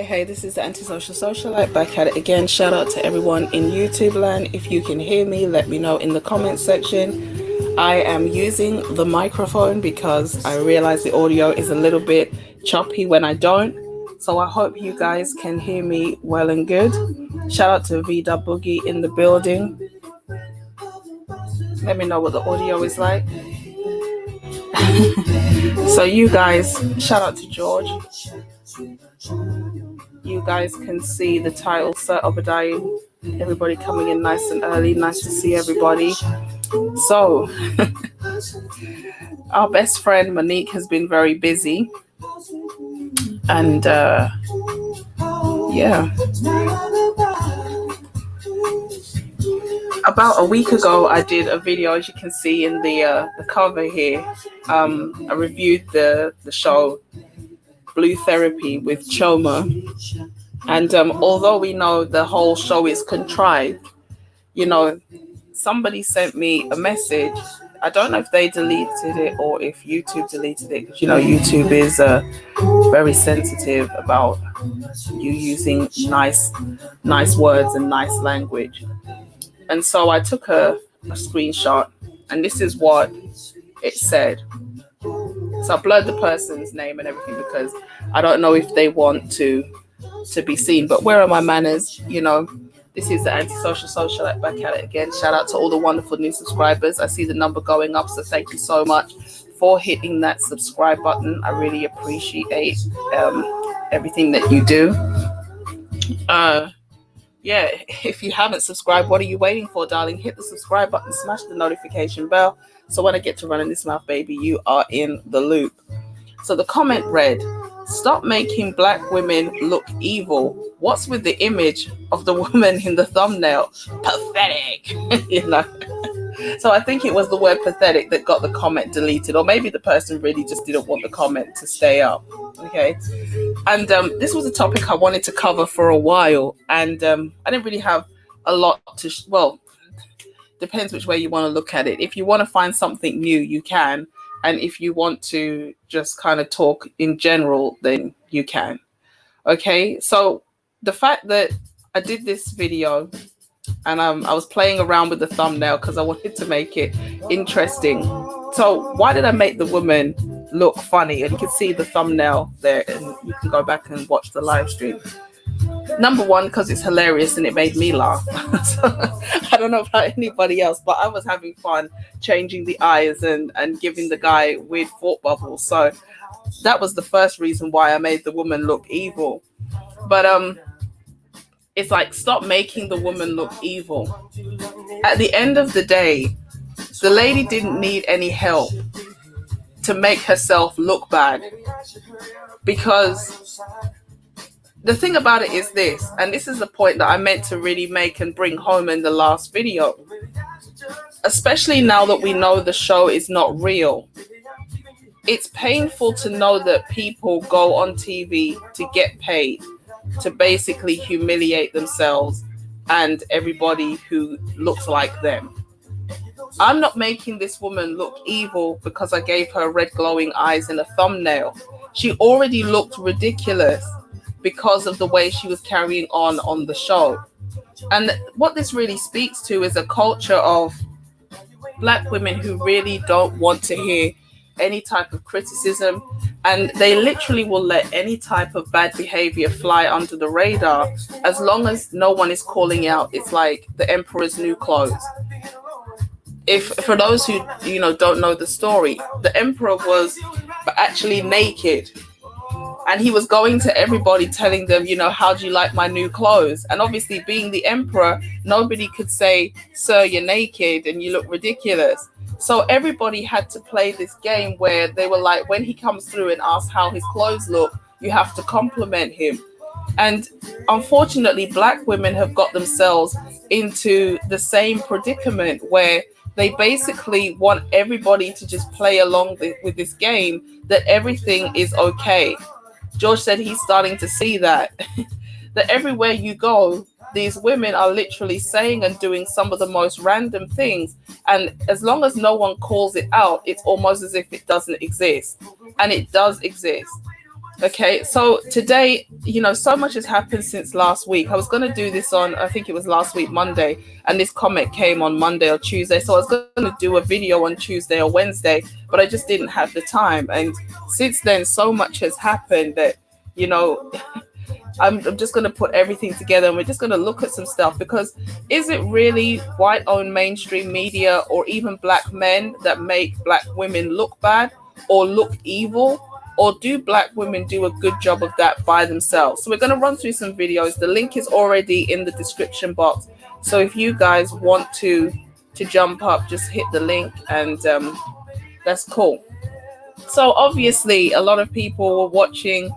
Hey, this is the Antisocial Socialite back at it again. Shout out to everyone in YouTube land. If you can hear me, let me know in the comment section. I am using the microphone because I realize the audio is a little bit choppy when I don't. So I hope you guys can hear me well and good. Shout out to Vida Boogie in the building. Let me know what the audio is like. So you guys, shout out to George. You guys can see the title, Sir Obadiah. Everybody coming in nice and early. Nice to see everybody. So, our best friend Monique has been very busy. And, yeah. About a week ago, I did a video, as you can see in the cover here. I reviewed the show Blue Therapy with Choma, and although we know the whole show is contrived, you know, somebody sent me a message. I don't know if they deleted it or if YouTube deleted it, because you know YouTube is very sensitive about you using nice words and nice language. And so I took a screenshot, and this is what it said. So I blurred the person's name and everything because I don't know if they want to be seen. But where are my manners? You know, this is the Antisocial Socialite back at it again. Shout out to all the wonderful new subscribers. I see the number going up, so thank you so much for hitting that subscribe button. I really appreciate everything that you do. Yeah, if you haven't subscribed, what are you waiting for, darling? Hit the subscribe button, smash the notification bell, so when I get to running this mouth, baby, you are in the loop. So the comment read, "Stop making black women look evil. What's with the image of the woman in the thumbnail? Pathetic." You know. So I think it was the word pathetic that got the comment deleted, or maybe the person really just didn't want the comment to stay up. Okay. And this was a topic I wanted to cover for a while, and I didn't really have a lot to, well, depends which way you want to look at it. If you want to find something new, you can. And if you want to just kind of talk in general, then you can. Okay. So the fact that I did this video and I was playing around with the thumbnail because I wanted to make it interesting. So why did I make the woman look funny? And you can see the thumbnail there, and you can go back and watch the live stream. Number one, because it's hilarious and it made me laugh. So, I don't know about anybody else, but I was having fun changing the eyes and giving the guy weird thought bubbles. So that was the first reason why I made the woman look evil. But it's like, stop making the woman look evil. At the end of the day, the lady didn't need any help to make herself look bad, because the thing about it is this, and this is the point that I meant to really make and bring home in the last video, especially now that we know the show is not real. It's painful to know that people go on TV to get paid, to basically humiliate themselves and everybody who looks like them. I'm not making this woman look evil because I gave her red glowing eyes in a thumbnail. She already looked ridiculous because of the way she was carrying on the show. And what this really speaks to is a culture of black women who really don't want to hear any type of criticism, and they literally will let any type of bad behavior fly under the radar as long as no one is calling out. It's like the emperor's new clothes. If for those who don't know the story, the emperor was actually naked And he was going to everybody telling them, you know, how do you like my new clothes? And obviously, being the emperor, nobody could say, sir, you're naked and you look ridiculous. So everybody had to play this game where they were like, when he comes through and asks how his clothes look, you have to compliment him. And unfortunately, black women have got themselves into the same predicament where they basically want everybody to just play along with this game, that everything is okay. George said he's starting to see that that everywhere you go, these women are literally saying and doing some of the most random things, and as long as no one calls it out, it's almost as if it doesn't exist, and it does exist. Okay, so today, you know, so much has happened since last week. I was going to do this on, I think it was last week, Monday, and this comment came on Monday or Tuesday. So I was going to do a video on Tuesday or Wednesday, but I just didn't have the time. And since then, so much has happened that, you know, I'm just going to put everything together and we're just going to look at some stuff, because is it really white-owned mainstream media or even black men that make black women look bad or look evil? Or do black women do a good job of that by themselves? So we're going to run through some videos. The link is already in the description box. So if you guys want to jump up, just hit the link, and that's cool. So obviously, a lot of people were watching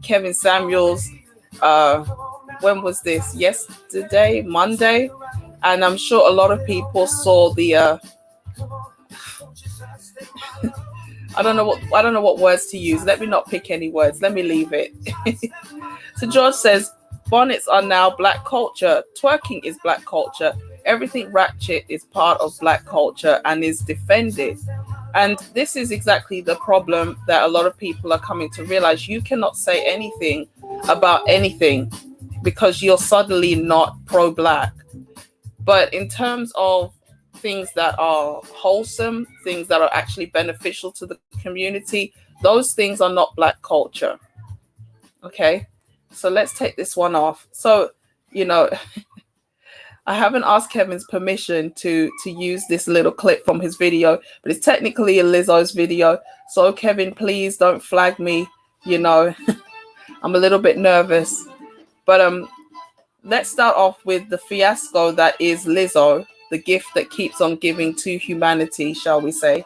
Kevin Samuels. When was this? Yesterday, Monday, and I'm sure a lot of people saw the. I don't know what words to use. Let me not pick any words. Let me leave it. So George says, bonnets are now black culture. Twerking is black culture. Everything ratchet is part of black culture and is defended. And this is exactly the problem that a lot of people are coming to realize. You cannot say anything about anything because you're suddenly not pro-black. But in terms of things that are wholesome, things that are actually beneficial to the community, those things are not black culture. Okay, so let's take this one off. So, you know, I haven't asked Kevin's permission to use this little clip from his video, but it's technically a Lizzo's video. So Kevin, please don't flag me. You know, I'm a little bit nervous. But let's start off with the fiasco that is Lizzo, the gift that keeps on giving to humanity, shall we say.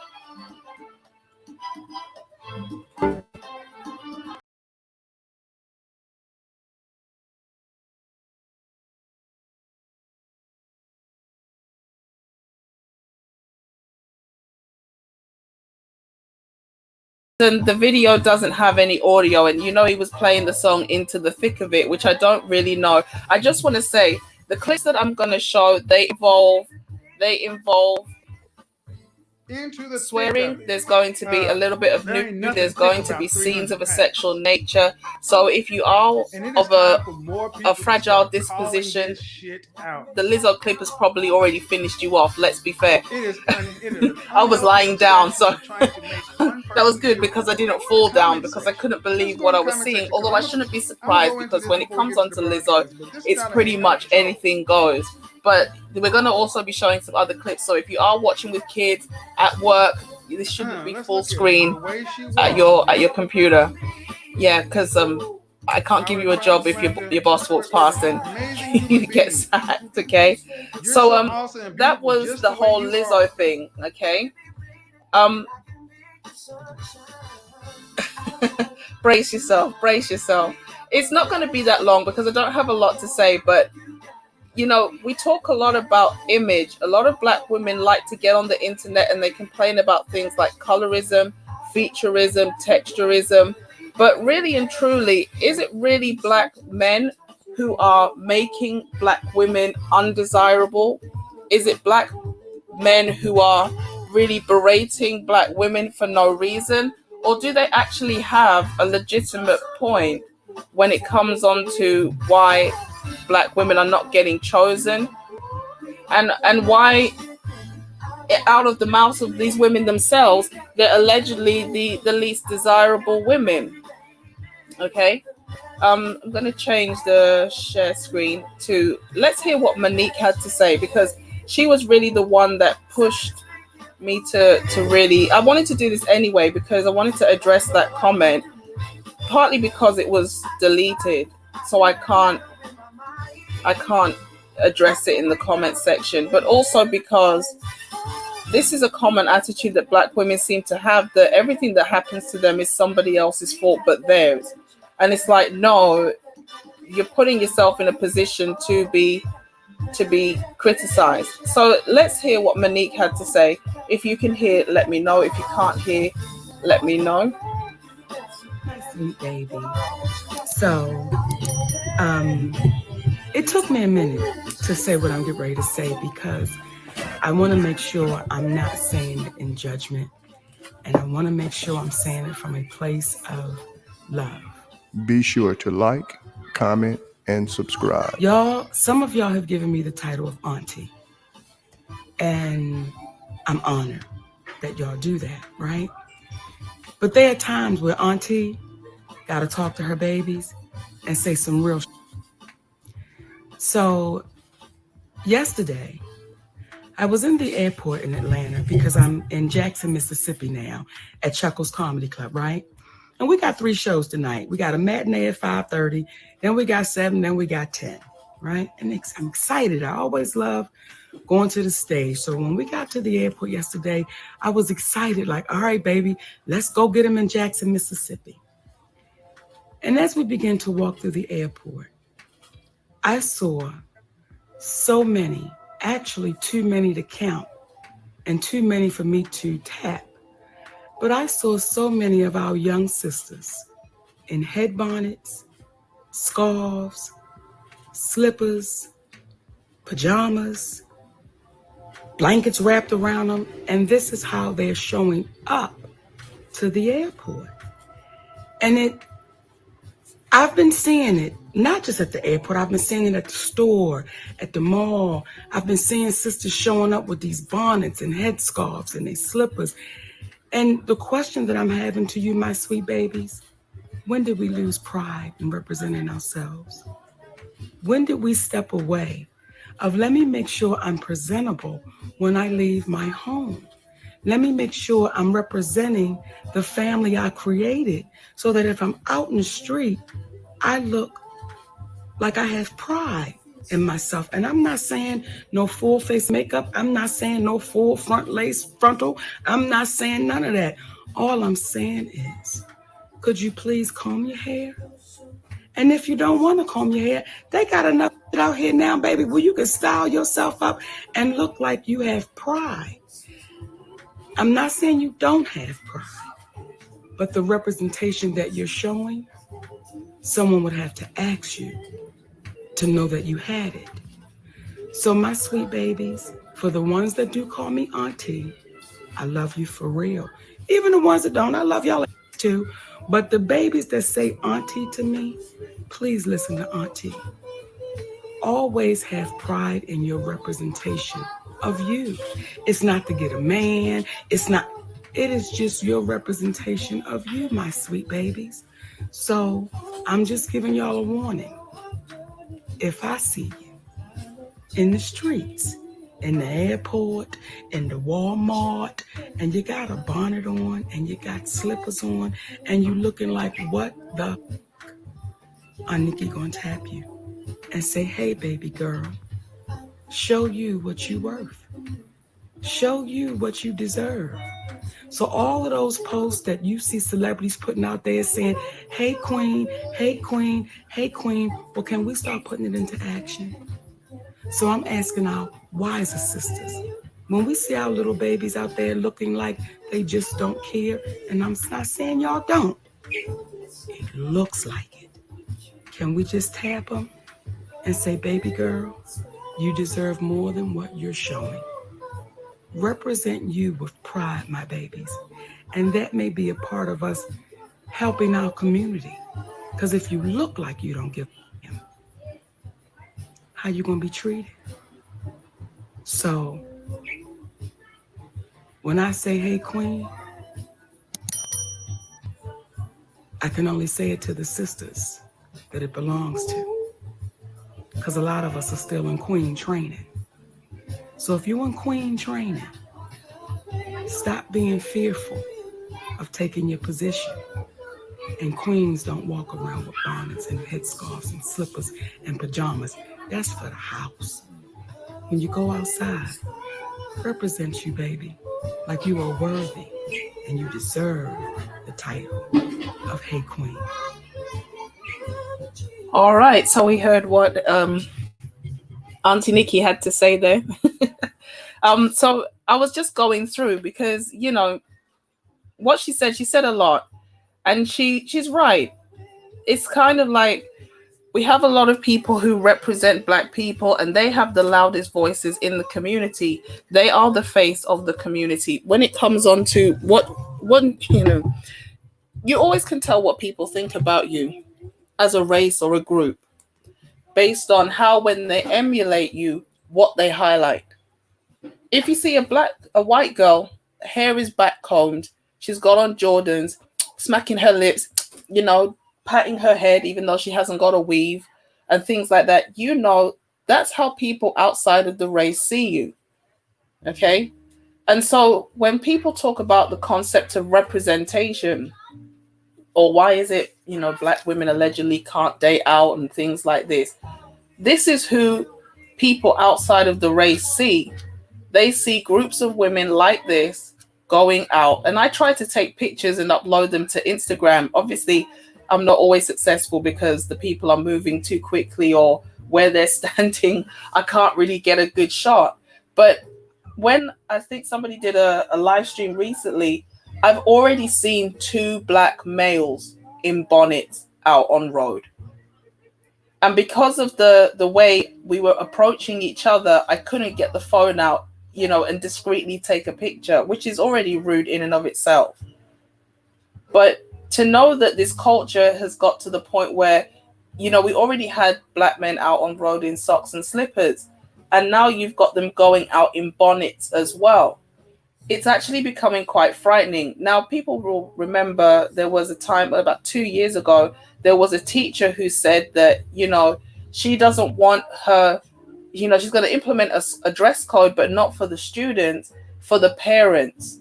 And the video doesn't have any audio, and you know he was playing the song into the thick of it, which I don't really know. I just want to say the clips that I'm going to show, they involve swearing. There's going to be a little bit of nudity. There's going to be scenes of a sexual nature. So if you are of a fragile disposition, the Lizzo clip has probably already finished you off. Let's be fair. I was lying down, so that was good because I didn't fall down, because I couldn't believe what I was seeing. Although I shouldn't be surprised, because when it comes onto Lizzo, it's pretty much anything goes. But we're going to also be showing some other clips. So if you are watching with kids at work, this shouldn't be full screen at your computer. Yeah, because I can't give you a job if your boss walks past and you get sacked. Okay, so that was the whole Lizzo thing. Okay, brace yourself. It's not going to be that long because I don't have a lot to say, but you know, we talk a lot about image. A lot of black women like to get on the internet and they complain about things like colorism, featureism, texturism. But really and truly, is it really black men who are making black women undesirable? Is it black men who are really berating black women for no reason? Or do they actually have a legitimate point when it comes on to why black women are not getting chosen, and why, out of the mouths of these women themselves, they're allegedly the least desirable women? Okay, I'm going to change the share screen to, let's hear what Monique had to say, because she was really the one that pushed me to really, I wanted to do this anyway because I wanted to address that comment partly because it was deleted, so I can't address it in the comment section, but also because this is a common attitude that Black women seem to have, that everything that happens to them is somebody else's fault but theirs. And it's like, no, you're putting yourself in a position to be criticized. So let's hear what Monique had to say. If you can hear, let me know. If you can't hear, let me know. My sweet baby. So, it took me a minute to say what I'm getting ready to say, because I want to make sure I'm not saying it in judgment, and I want to make sure I'm saying it from a place of love. Be sure to like, comment, and subscribe. Y'all, some of y'all have given me the title of auntie, and I'm honored that y'all do that, right? But there are times where auntie got to talk to her babies and say some real So yesterday, I was in the airport in Atlanta because I'm in Jackson, Mississippi now at Chuckles Comedy Club, right? And we got 3 shows tonight. We got a matinee at 5:30, then we got 7, then we got 10, right? And I'm excited. I always love going to the stage. So when we got to the airport yesterday, I was excited, like, all right, baby, let's go get them in Jackson, Mississippi. And as we began to walk through the airport, I saw so many, actually too many to count and too many for me to tap. But I saw so many of our young sisters in head bonnets, scarves, slippers, pajamas, blankets wrapped around them. And this is how they're showing up to the airport. And I've been seeing it, not just at the airport. I've been seeing it at the store, at the mall. I've been seeing sisters showing up with these bonnets and headscarves and their slippers. And the question that I'm having to you, my sweet babies, when did we lose pride in representing ourselves? When did we step away of, let me make sure I'm presentable when I leave my home? Let me make sure I'm representing the family I created, so that if I'm out in the street, I look like I have pride in myself. And I'm not saying no full face makeup. I'm not saying no full front lace frontal. I'm not saying none of that. All I'm saying is, could you please comb your hair? And if you don't want to comb your hair, they got enough out here now, baby, where you can style yourself up and look like you have pride. I'm not saying you don't have pride, but the representation that you're showing, someone would have to ask you to know that you had it. So my sweet babies, for the ones that do call me auntie, I love you for real. Even the ones that don't, I love y'all too. But the babies that say auntie to me, please listen to auntie. Always have pride in your representation of you. It's not to get a man. It is just your representation of you, my sweet babies. So I'm just giving y'all a warning. If I see you in the streets, in the airport, in the Walmart, and you got a bonnet on and you got slippers on and you looking like, what the Nique gonna tap you and say, hey, baby girl, show you what you worth. Show you what you deserve. So all of those posts that you see celebrities putting out there saying, hey, queen, hey, queen, hey, queen, well, can we start putting it into action? So I'm asking our wiser sisters, when we see our little babies out there looking like they just don't care, and I'm not saying y'all don't, it looks like it. Can we just tap them and say, baby girl, you deserve more than what you're showing. Represent you with pride, my babies. And that may be a part of us helping our community. Because if you look like you don't give a damn, how you going to be treated? So when I say, hey, queen, I can only say it to the sisters that it belongs to. Because a lot of us are still in queen training. So if you're in queen training, stop being fearful of taking your position And queens don't walk around with bonnets and headscarves and slippers and pajamas. That's for the house. When you go outside, represent you, baby, like you are worthy and you deserve the title of Hey Queen. All right, so we heard what Auntie Nique had to say there. So I was just going through because what she said a lot, and she's right. It's kind of like we have a lot of people who represent Black people, and they have the loudest voices in the community. They are the face of the community. When it comes on to what you always can tell what people think about you as a race or a group based on how, when they emulate you, what they highlight. If you see a white girl, hair is back combed, she's got on Jordans, smacking her lips, patting her head, even though she hasn't got a weave and things like that, that's how people outside of the race see you. Okay. And so when people talk about the concept of representation, or why is it, Black women allegedly can't date out and things like this is who people outside of the race see. They see groups of women like this going out. And I try to take pictures and upload them to Instagram. Obviously, I'm not always successful because the people are moving too quickly, or where they're standing, I can't really get a good shot. But when I think somebody did a live stream recently, I've already seen 2 Black males in bonnets out on road. And because of the way we were approaching each other, I couldn't get the phone out, and discreetly take a picture, which is already rude in and of itself. But to know that this culture has got to the point where, we already had Black men out on road in socks and slippers, and now you've got them going out in bonnets as well. It's actually becoming quite frightening. Now, people will remember there was a time about 2 years ago, there was a teacher who said that, she doesn't want her, she's going to implement a dress code, but not for the students, for the parents.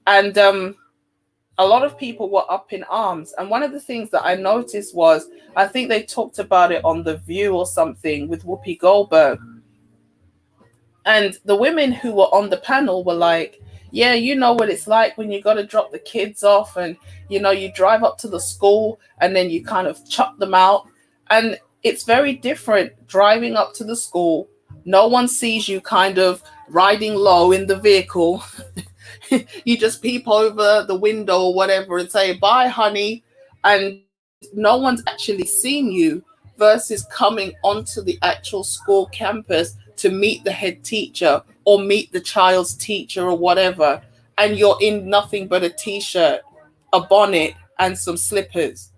And a lot of people were up in arms. And one of the things that I noticed was, I think they talked about it on The View or something with Whoopi Goldberg. And the women who were on the panel were like, yeah, you know what it's like when you got to drop the kids off and, you drive up to the school and then you kind of chuck them out. And it's very different driving up to the school. No one sees you kind of riding low in the vehicle. You just peep over the window or whatever and say, bye, honey. And no one's actually seen you, versus coming onto the actual school campus to meet the head teacher or meet the child's teacher or whatever. And you're in nothing but a t-shirt, a bonnet, and some slippers.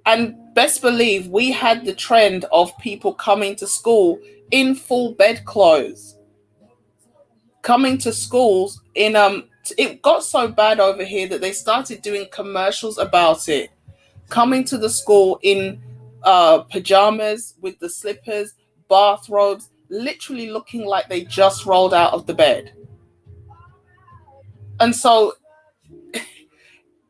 And best believe we had the trend of people coming to school in full bedclothes. Coming to schools in it got so bad over here that they started doing commercials about it. Coming to the school in pajamas with the slippers, bathrobes, literally looking like they just rolled out of the bed. And so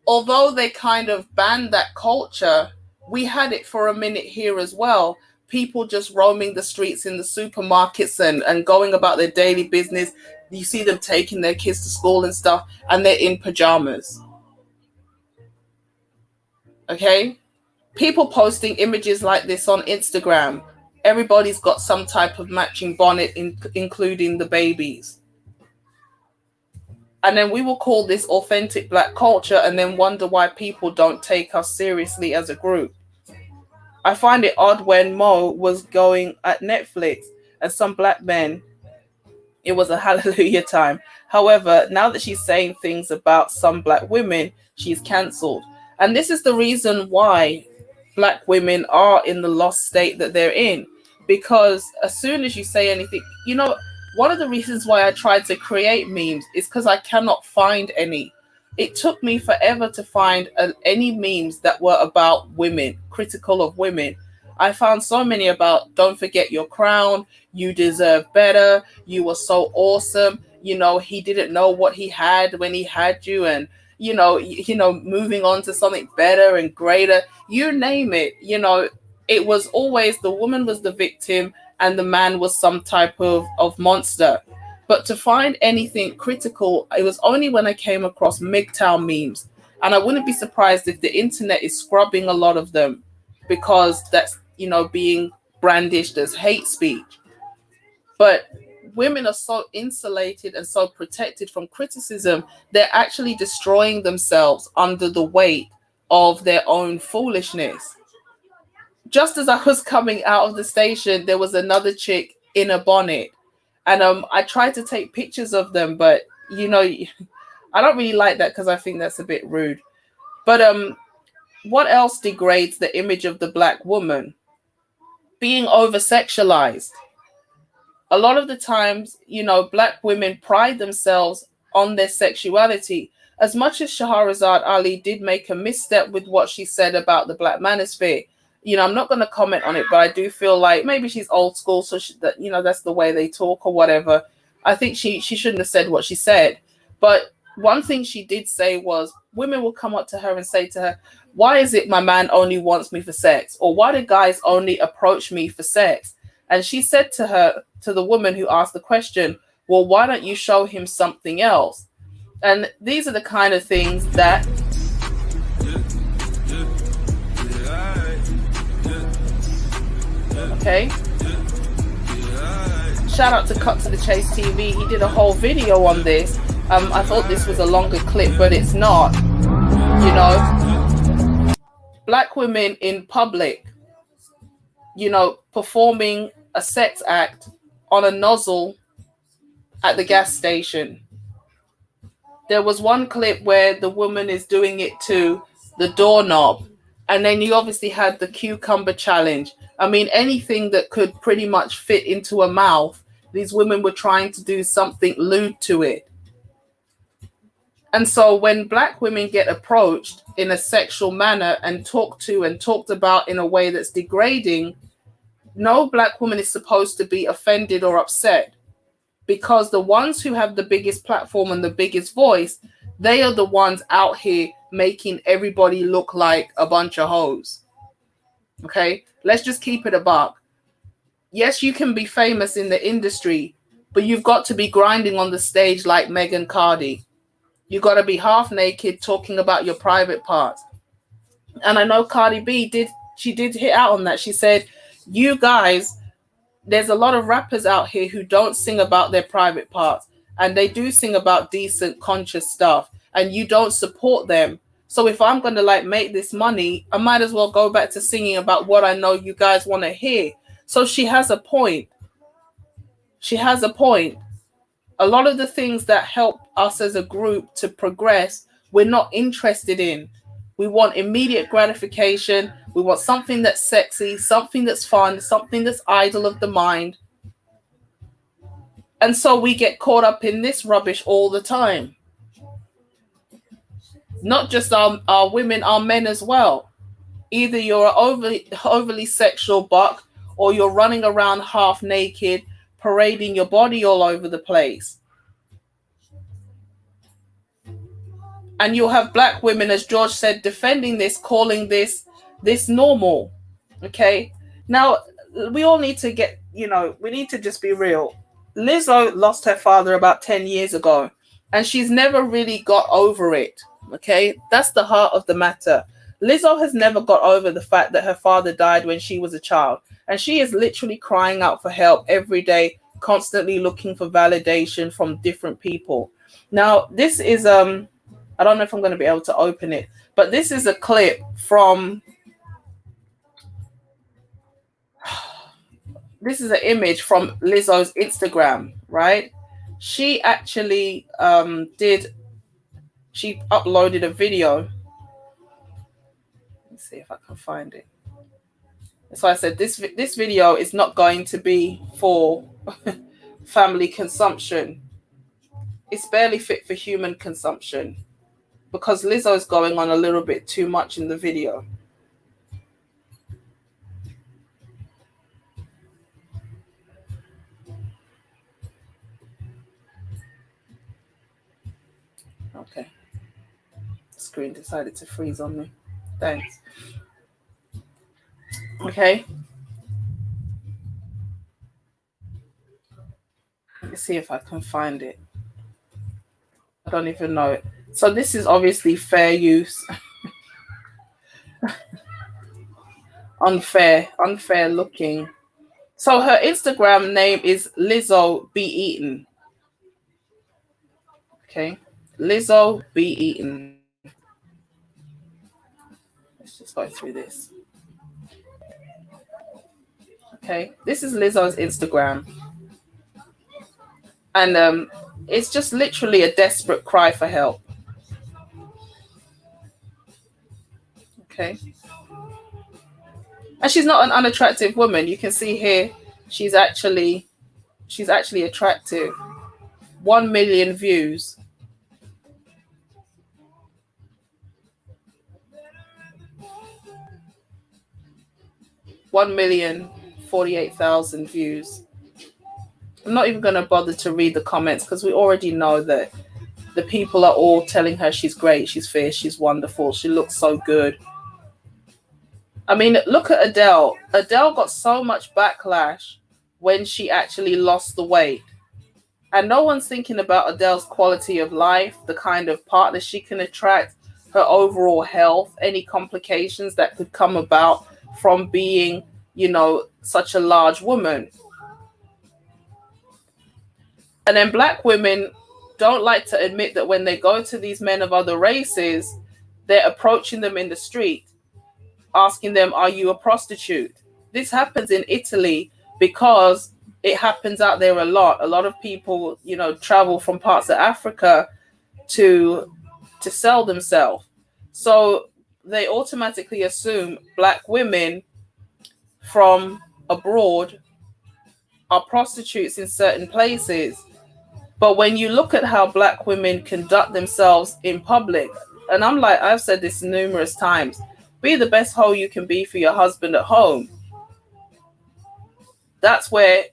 although they kind of banned that culture, we had it for a minute here as well. People just roaming the streets in the supermarkets and going about their daily business. You see them taking their kids to school and stuff, and they're in pajamas. Okay? People posting images like this on Instagram. Everybody's got some type of matching bonnet, including the babies. And then we will call this authentic Black culture and then wonder why people don't take us seriously as a group. I find it odd when Mo was going at Netflix and some Black men, it was a hallelujah time. However, now that she's saying things about some Black women, she's cancelled. And this is the reason why Black women are in the lost state that they're in. Because as soon as you say anything, one of the reasons why I tried to create memes is because I cannot find any. It took me forever to find any memes that were about women, critical of women. I found so many about don't forget your crown, you deserve better, you were so awesome, he didn't know what he had when he had you, and moving on to something better and greater, you name it. It was always the woman was the victim and the man was some type of monster. But to find anything critical, it was only when I came across MGTOW memes. And I wouldn't be surprised if the internet is scrubbing a lot of them, because that's, being brandished as hate speech. But women are so insulated and so protected from criticism, they're actually destroying themselves under the weight of their own foolishness. Just as I was coming out of the station, there was another chick in a bonnet. And I tried to take pictures of them, but I don't really like that because I think that's a bit rude. But what else degrades the image of the Black woman? Being over sexualized. A lot of the times, Black women pride themselves on their sexuality. As much as Shahrazad Ali did make a misstep with what she said about the Black manosphere, I'm not going to comment on it, but I do feel like maybe she's old school, so that's the way they talk or whatever. I think she shouldn't have said what she said. But one thing she did say was women will come up to her and say to her, why is it my man only wants me for sex? Or why do guys only approach me for sex? And she said to the woman who asked the question, well, why don't you show him something else? And these are the kind of things that okay. Shout out to Cut to the Chase TV. He did a whole video on this. I thought this was a longer clip, but it's not. Black women in public, performing a sex act on a nozzle at the gas station. There was one clip where the woman is doing it to the doorknob. And then you obviously had the cucumber challenge. I mean, anything that could pretty much fit into a mouth, these women were trying to do something lewd to it. And so when Black women get approached in a sexual manner and talked about in a way that's degrading, no Black woman is supposed to be offended or upset, because the ones who have the biggest platform and the biggest voice, they are the ones out here making everybody look like a bunch of hoes. Okay, let's just keep it a buck. Yes, you can be famous in the industry, but you've got to be grinding on the stage like Megan Cardi. You got to be half naked talking about your private parts. And I know Cardi B did hit out on that. She said, you guys, there's a lot of rappers out here who don't sing about their private parts, and they do sing about decent, conscious stuff, and you don't support them. So if I'm going to make this money, I might as well go back to singing about what I know you guys want to hear. So she has a point. She has a point. A lot of the things that help us as a group to progress, we're not interested in. We want immediate gratification. We want something that's sexy, something that's fun, something that's idle of the mind. And so we get caught up in this rubbish all the time. Not just our women, our men as well. Either you're an overly sexual buck, or you're running around half naked, parading your body all over the place. And you'll have Black women, as George said, defending this, calling this normal. Okay? Now, we all need to get, we need to just be real. Lizzo lost her father about 10 years ago, and she's never really got over it. Okay? That's the heart of the matter. Lizzo has never got over the fact that her father died when she was a child, and she is literally crying out for help every day, constantly looking for validation from different people. Now, this is I don't know if I'm going to be able to open it, but this is a clip from, this is an image from Lizzo's Instagram, right? She actually she uploaded a video. Let's see if I can find it. So I said, this video is not going to be for family consumption. It's barely fit for human consumption, because Lizzo's going on a little bit too much in the video. Okay. screen decided to freeze on me. Thanks. Okay. Let's see if I can find it. I don't even know it. So this is obviously fair use. Unfair looking. So her Instagram name is Lizzo Be Eaten. Okay. Lizzo Be Eaten. Let's just go through this. Okay. This is Lizzo's Instagram. And it's just literally a desperate cry for help. Okay. And she's not an unattractive woman. You can see here she's actually attractive. 1 million views. $1,048,000 views. I'm not even going to bother to read the comments because we already know that the people are all telling her she's great, she's fierce, she's wonderful, she looks so good. I mean, look at Adele. Adele got so much backlash when she actually lost the weight. And no one's thinking about Adele's quality of life, the kind of partner she can attract, her overall health, any complications that could come about from being, such a large woman. And then black women don't like to admit that when they go to these men of other races, they're approaching them in the street, asking them, are you a prostitute? This happens in Italy because it happens out there a lot. A lot of people, travel from parts of Africa to sell themselves. So they automatically assume black women from abroad are prostitutes in certain places. But when you look at how black women conduct themselves in public, and I'm like, I've said this numerous times, be the best hoe you can be for your husband at home. That's where,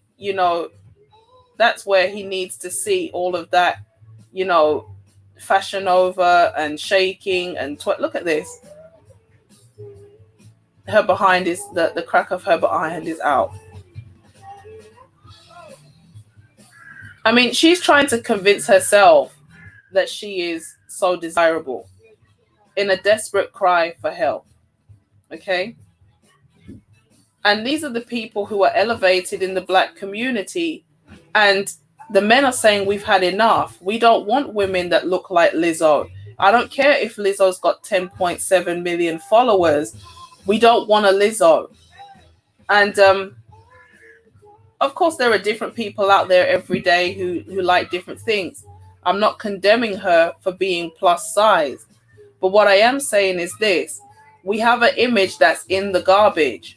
that's where he needs to see all of that, Fashion Nova and shaking and look at this. Her behind is, the crack of her behind is out. I mean, she's trying to convince herself that she is so desirable in a desperate cry for help. Okay? And these are the people who are elevated in the black community. And the men are saying, we've had enough. We don't want women that look like Lizzo. I don't care if Lizzo's got 10.7 million followers. We don't want a Lizzo. And of course, there are different people out there every day who like different things. I'm not condemning her for being plus size. But what I am saying is this. We have an image that's in the garbage.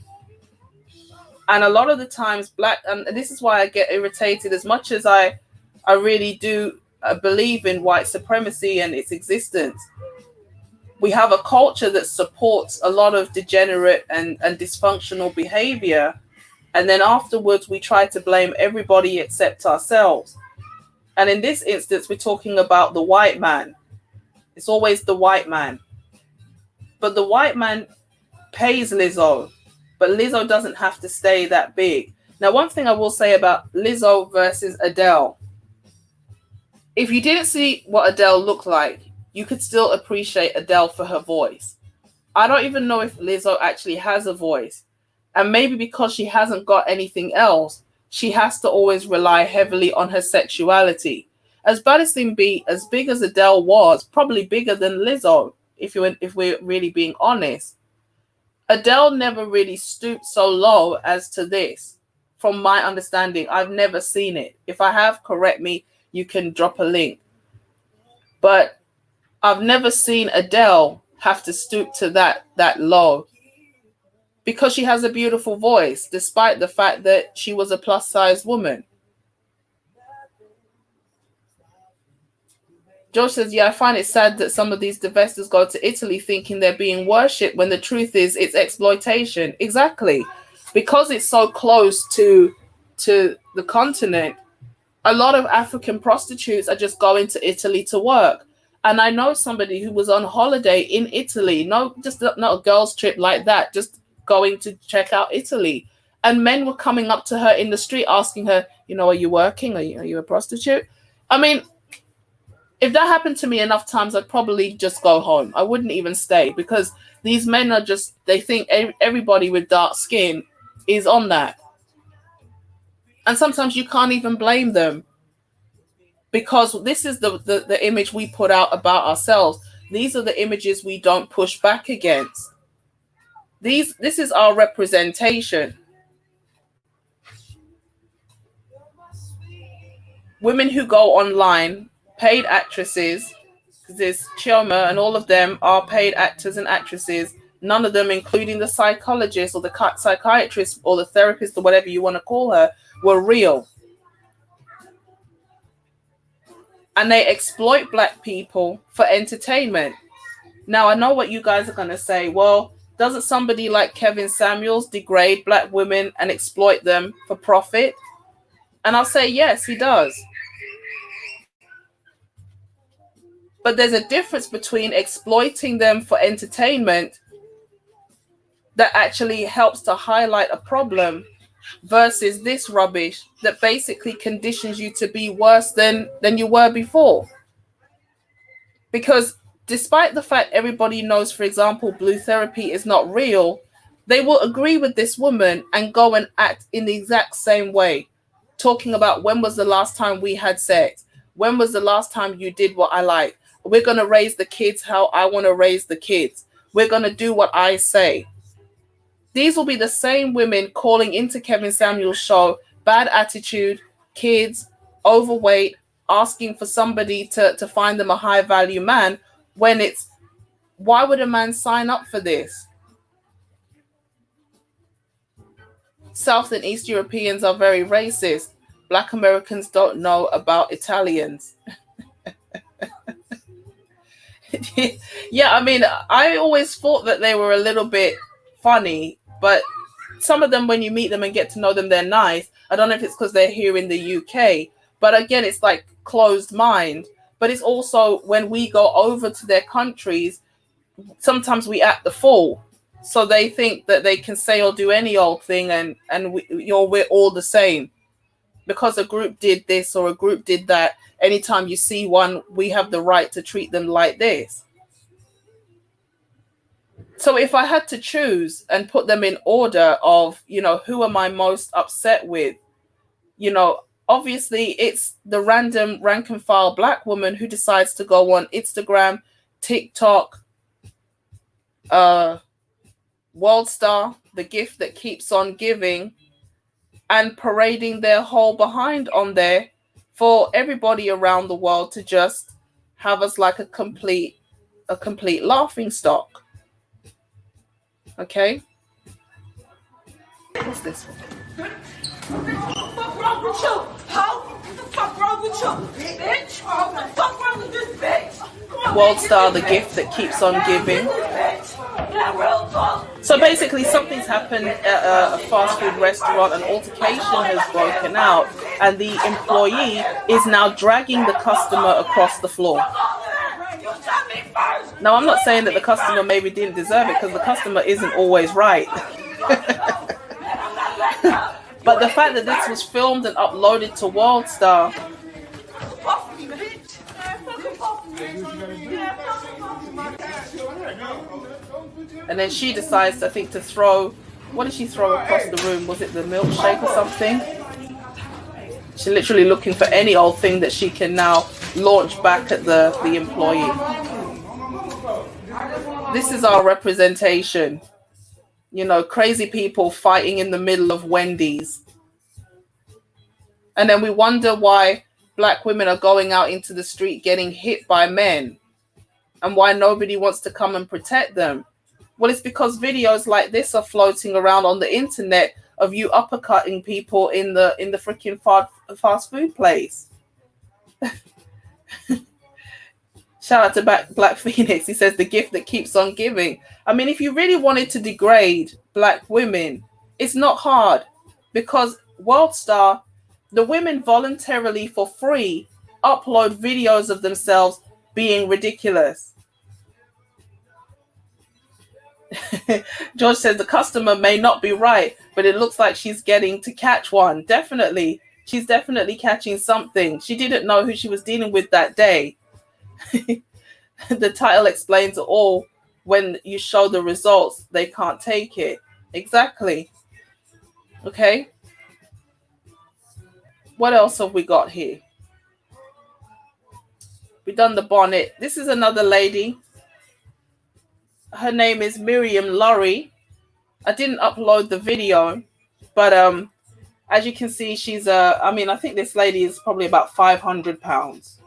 And a lot of the times and this is why I get irritated, as much as I really do believe in white supremacy and its existence. We have a culture that supports a lot of degenerate and dysfunctional behavior. And then afterwards, we try to blame everybody except ourselves. And in this instance, we're talking about the white man. It's always the white man. But the white man pays Lizzo. But Lizzo doesn't have to stay that big. Now, one thing I will say about Lizzo versus Adele. If you didn't see what Adele looked like, you could still appreciate Adele for her voice. I don't even know if Lizzo actually has a voice. And maybe because she hasn't got anything else, she has to always rely heavily on her sexuality. As bad as thing be, as big as Adele was, probably bigger than Lizzo, if we're really being honest. Adele never really stooped so low as to this. From my understanding, I've never seen it. If I have, correct me, you can drop a link. But I've never seen Adele have to stoop to that low. Because she has a beautiful voice, despite the fact that she was a plus-sized woman. George says, yeah, I find it sad that some of these divestors go to Italy thinking they're being worshipped when the truth is it's exploitation. Exactly. Because it's so close to the continent, a lot of African prostitutes are just going to Italy to work. And I know somebody who was on holiday in Italy, not a girls' trip like that, just going to check out Italy. And men were coming up to her in the street asking her, are you working? Are you a prostitute? I mean, if that happened to me enough times, I'd probably just go home. I wouldn't even stay, because these men are they think everybody with dark skin is on that. And sometimes you can't even blame them, because this is the image we put out about ourselves. These are the images we don't push back against. This is our representation. Women who go online, paid actresses, because there's Chioma and all of them are paid actors and actresses. None of them, including the psychologist or the psychiatrist or the therapist or whatever you want to call her, were real. And they exploit Black people for entertainment. Now, I know what you guys are going to say. Well, doesn't somebody like Kevin Samuels degrade Black women and exploit them for profit? And I'll say, yes, he does. But there's a difference between exploiting them for entertainment that actually helps to highlight a problem versus this rubbish that basically conditions you to be worse than you were before. Because despite the fact everybody knows, for example, blue therapy is not real, they will agree with this woman and go and act in the exact same way, talking about when was the last time we had sex? When was the last time you did what I like? We're going to raise the kids how I want to raise the kids. We're going to do what I say. These will be the same women calling into Kevin Samuels' show, bad attitude, kids, overweight, asking for somebody to find them a high value man, when it's, why would a man sign up for this? South and East Europeans are very racist. Black Americans don't know about Italians. Yeah, I mean, I always thought that they were a little bit funny, but some of them, when you meet them and get to know them, they're nice. I don't know if it's because they're here in the UK, but again, it's like closed mind. But it's also when we go over to their countries, sometimes we act the fool. So they think that they can say or do any old thing, and we're all the same. Because a group did this or a group did that, anytime you see one, we have the right to treat them like this. So if I had to choose and put them in order of, who am I most upset with, obviously it's the random rank and file Black woman who decides to go on Instagram, TikTok, World Star, the gift that keeps on giving, and parading their whole behind on there for everybody around the world to just have us like a complete laughing stock. Okay? What's this one? What the fuck wrong with you? How? What the fuck wrong with you? Bitch? What the fuck wrong with this bitch? World Star, the gift that keeps on giving. So basically something's happened at a fast food restaurant, an altercation has broken out, and the employee is now dragging the customer across the floor. Now, I'm not saying that the customer maybe didn't deserve it, because the customer isn't always right. But the fact that this was filmed and uploaded to World Star, and then she decides, I think, to throw, what did she throw across the room? Was it the milkshake or something? She's literally looking for any old thing that she can now launch back at the employee. This is our representation. Crazy people fighting in the middle of Wendy's. And then we wonder why Black women are going out into the street getting hit by men, and why nobody wants to come and protect them. Well, it's because videos like this are floating around on the internet of you uppercutting people in the freaking fast food place. Shout out to Black Phoenix. He says the gift that keeps on giving. I mean, if you really wanted to degrade Black women, it's not hard, because World Star, the women voluntarily for free upload videos of themselves being ridiculous. George says the customer may not be right, but it looks like she's getting to catch one. Definitely. She's definitely catching something. She didn't know who she was dealing with that day. The title explains it all. When you show the results, they can't take it. Exactly. Okay. What else have we got here? We've done the bonnet. This is another lady. Her name is Miriam Laurie. I didn't upload the video, but as you can see, she's I think this lady is probably about 500 pounds.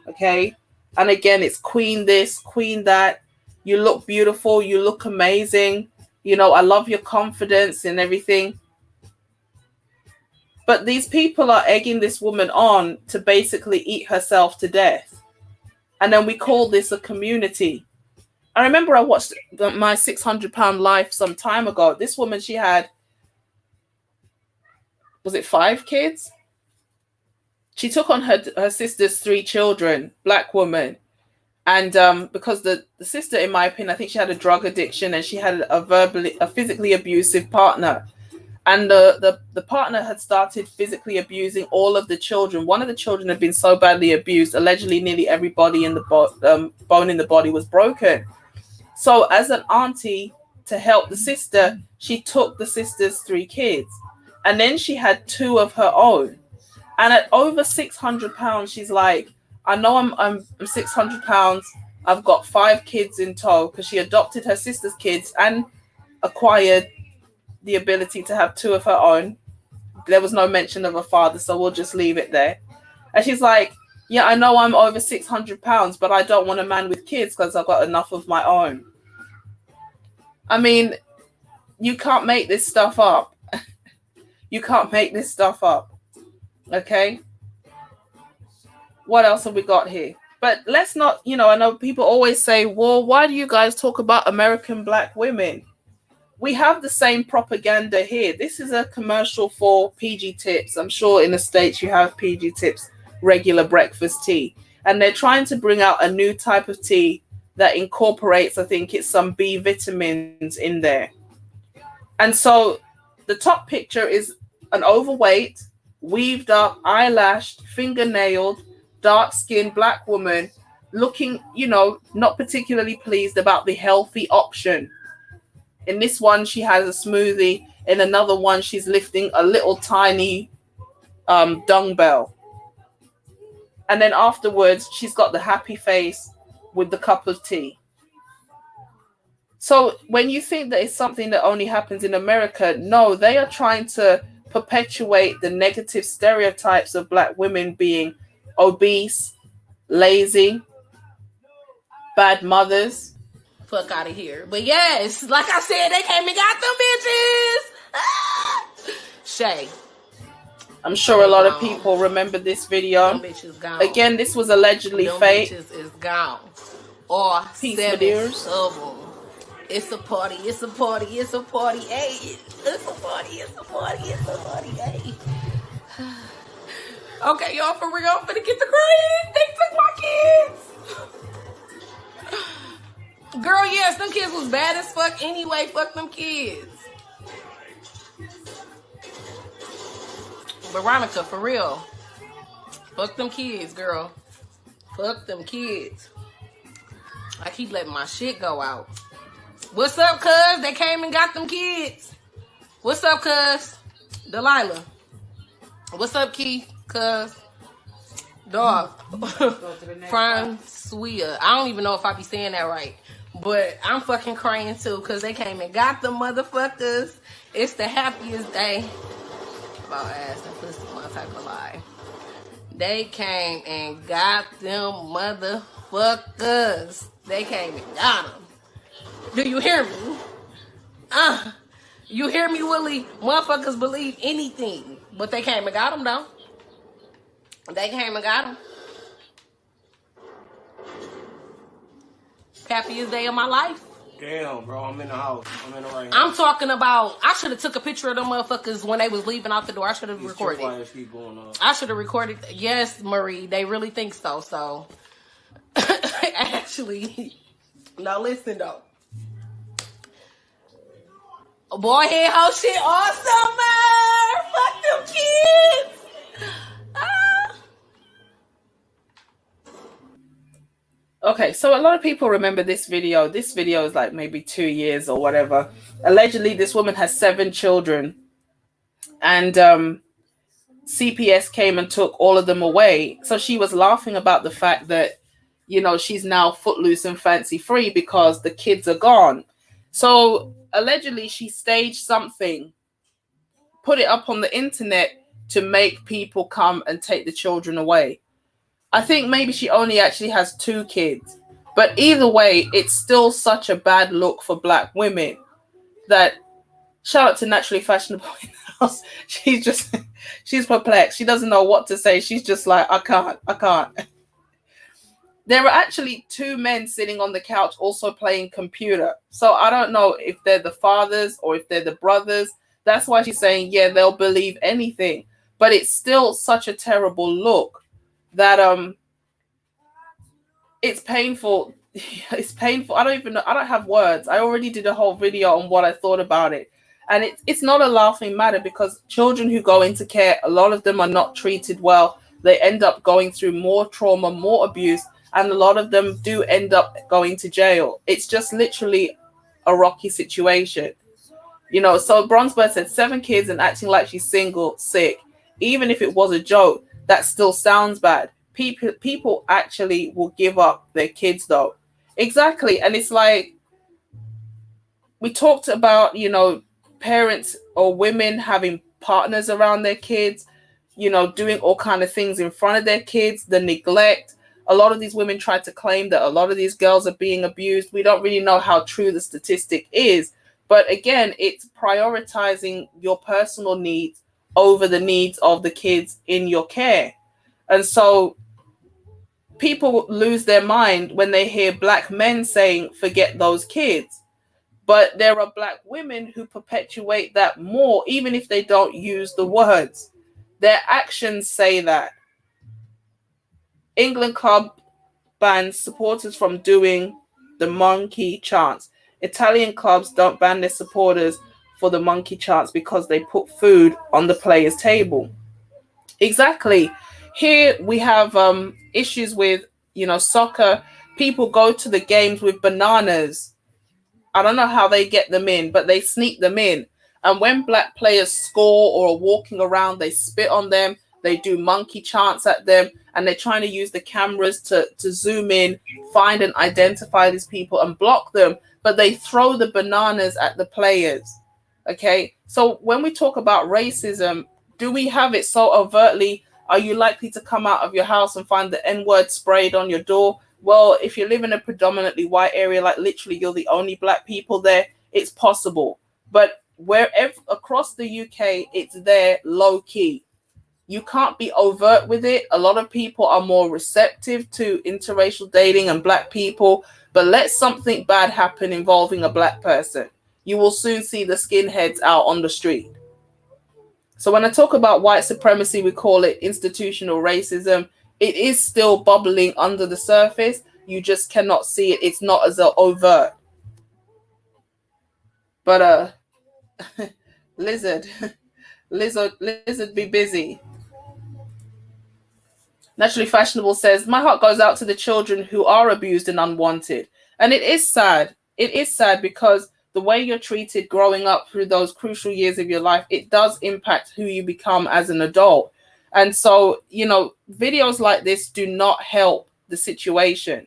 Okay. And again, it's queen this, queen that. You look beautiful. You look amazing. You know, I love your confidence and everything. But these people are egging this woman on to basically eat herself to death. And then we call this a community. I remember I watched my 600-pound life some time ago. This woman, she had, was it 5 kids? She took on her sister's 3 children, black woman. And because the sister, in my opinion, I think she had a drug addiction and she had a physically abusive partner. And the partner had started physically abusing all of the children. One of the children had been so badly abused, allegedly nearly everybody in the bone in the body was broken. So as an auntie, to help the sister, she took the sister's 3 kids. And then she had 2 of her own. And at over 600 pounds, she's like, I know I'm 600 pounds. I've got 5 kids in tow, because she adopted her sister's kids and acquired the ability to have 2 of her own. There was no mention of a father, so we'll just leave it there. And she's like, yeah, I know I'm over 600 pounds, but I don't want a man with kids because I've got enough of my own. I mean, you can't make this stuff up. You can't make this stuff up. Okay? What else have we got here? But let's not, I know people always say, well, why do you guys talk about American black women? We have the same propaganda here. This is a commercial for PG Tips. I'm sure in the States you have PG Tips regular breakfast tea. And they're trying to bring out a new type of tea that incorporates, I think it's some B vitamins in there. And so the top picture is an overweight, weaved up, eyelashed, fingernailed, dark-skinned black woman looking, not particularly pleased about the healthy option. In this one, she has a smoothie. In another one, she's lifting a little tiny dumbbell. And then afterwards, she's got the happy face with the cup of tea. So when you think that it's something that only happens in America, no, they are trying to perpetuate the negative stereotypes of black women being obese, lazy, bad mothers. Fuck out of here. But yes, like I said, they came and got them bitches. Shay. I'm sure a lot of people remember this video. Them bitches gone. Again, this was allegedly them fake. Bitches is gone. Or Peace, 7 dears. of them. It's a party, it's a party, it's a party, hey. It's a party, it's a party, it's a party, hey. Okay, y'all, for real, I'm finna get the grades. They took my kids. Girl, yes, them kids was bad as fuck anyway. Fuck them kids. Veronica, for real. Fuck them kids, girl. Fuck them kids. I keep letting my shit go out. What's up, cuz? They came and got them kids. What's up, cuz? Delilah. What's up, Keith? Cuz? Dog. Francois. I don't even know if I be saying that right. But I'm fucking crying too, because they came and got them motherfuckers. It's the happiest day. About ass and pussy, one type of lie. They came and got them motherfuckers. They came and got them. Do you hear me? You hear me, Willie? Motherfuckers believe anything. But they came and got them, though. They came and got them. Happiest day of my life. Damn, bro, I'm in the house. I'm in the right house. I'm talking about, I should have took a picture of them motherfuckers when they was leaving out the door. I should have recorded. I should have recorded. Yes, Marie, they really think so. Actually, now listen though. Boy, head hoe shit all summer. Fuck them kids. Ah. Okay, so a lot of people remember this video. This video is like maybe 2 years or whatever. Allegedly, this woman has 7 children, and CPS came and took all of them away. So she was laughing about the fact that, you know, she's now footloose and fancy free because the kids are gone. So allegedly, she staged something, put it up on the internet to make people come and take the children away. I think maybe she only actually has 2 kids. But either way, it's still such a bad look for black women that, shout out to Naturally Fashionable in the house. She's perplexed. She doesn't know what to say. She's just like, I can't. There are actually 2 men sitting on the couch also playing computer. So I don't know if they're the fathers or if they're the brothers. That's why she's saying, yeah, they'll believe anything. But it's still such a terrible look that it's painful. It's painful. I don't even know. I don't have words. I already did a whole video on what I thought about it. And it's not a laughing matter because children who go into care, a lot of them are not treated well. They end up going through more trauma, more abuse, and a lot of them do end up going to jail. It's just literally a rocky situation. You know, so Bronzebird said 7 kids and acting like she's single, sick. Even if it was a joke, that still sounds bad. People actually will give up their kids though. Exactly. And it's like, we talked about, you know, parents or women having partners around their kids, you know, doing all kind of things in front of their kids, the neglect. A lot of these women try to claim that a lot of these girls are being abused. We don't really know how true the statistic is. But again, it's prioritizing your personal needs over the needs of the kids in your care. And so people lose their mind when they hear black men saying, forget those kids. But there are black women who perpetuate that more, even if they don't use the words. Their actions say that. England club bans supporters from doing the monkey chants. Italian clubs don't ban their supporters for the monkey chants because they put food on the players' table. Exactly. Here we have issues with, you know, soccer. People go to the games with bananas. I don't know how they get them in, but they sneak them in. And when black players score or are walking around, they spit on them. They do monkey chants at them. And they're trying to use the cameras to zoom in, find and identify these people and block them. But they throw the bananas at the players. Okay. So when we talk about racism, do we have it so overtly? Are you likely to come out of your house and find the N-word sprayed on your door? Well, if you live in a predominantly white area, like literally you're the only black people there, it's possible. But wherever across the UK, it's there low key. You can't be overt with it. A lot of people are more receptive to interracial dating and black people. But let something bad happen involving a black person, you will soon see the skinheads out on the street. So when I talk about white supremacy, we call it institutional racism. It is still bubbling under the surface. You just cannot see it. It's not as overt. But Lizard be busy. Naturally Fashionable says, my heart goes out to the children who are abused and unwanted. And it is sad. It is sad because the way you're treated growing up through those crucial years of your life, it does impact who you become as an adult. And so, you know, videos like this do not help the situation.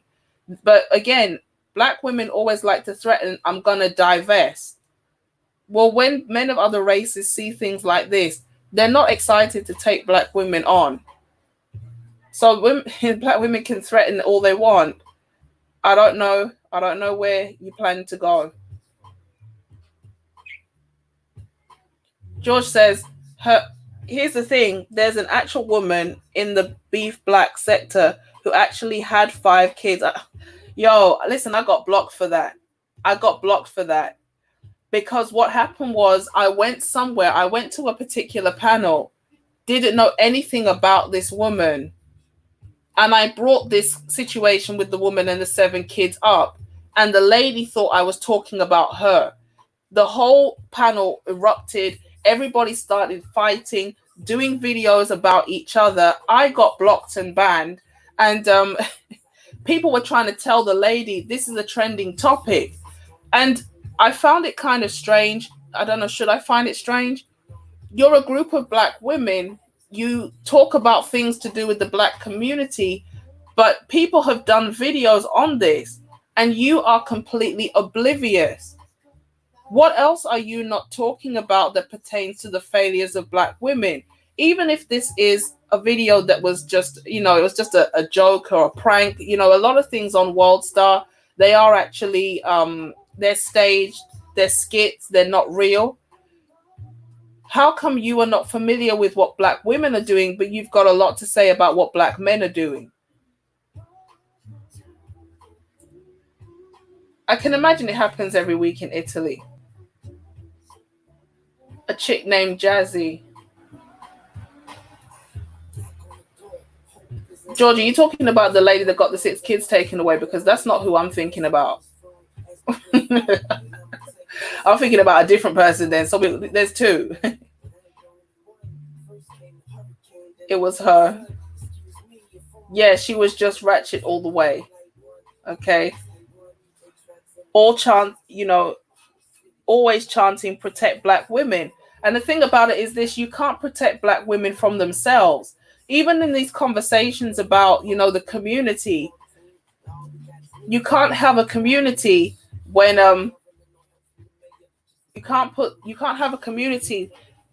But again, black women always like to threaten, I'm going to divest. Well, when men of other races see things like this, they're not excited to take black women on. So black women can threaten all they want. I don't know where you plan to go. George says, here's the thing. There's an actual woman in the beef black sector who actually had 5 kids. Yo, listen, I got blocked for that. Because what happened was I went somewhere. I went to a particular panel, didn't know anything about this woman. And I brought this situation with the woman and the 7 kids up, and the lady thought I was talking about her. The whole panel erupted. Everybody started fighting, doing videos about each other. I got blocked and banned. And people were trying to tell the lady, this is a trending topic. And I found it kind of strange. I don't know, should I find it strange? You're a group of Black women. You talk about things to do with the Black community, but people have done videos on this, and you are completely oblivious. What else are you not talking about that pertains to the failures of Black women? Even if this is a video that was just, it was just a joke or a prank, a lot of things on World Star, they are actually, they're staged, they're skits, they're not real. How come you are not familiar with what Black women are doing, but you've got a lot to say about what Black men are doing? I can imagine it happens every week in Italy. A chick named Jazzy. Georgie, you talking about the lady that got the 6 kids taken away? Because that's not who I'm thinking about. I'm thinking about a different person then. So there's 2. It was her. Yeah, she was just ratchet all the way. Okay. All chant, always chanting protect Black women. And the thing about it is this: you can't protect Black women from themselves. Even in these conversations about, the community, you can't have a community when you can't have a community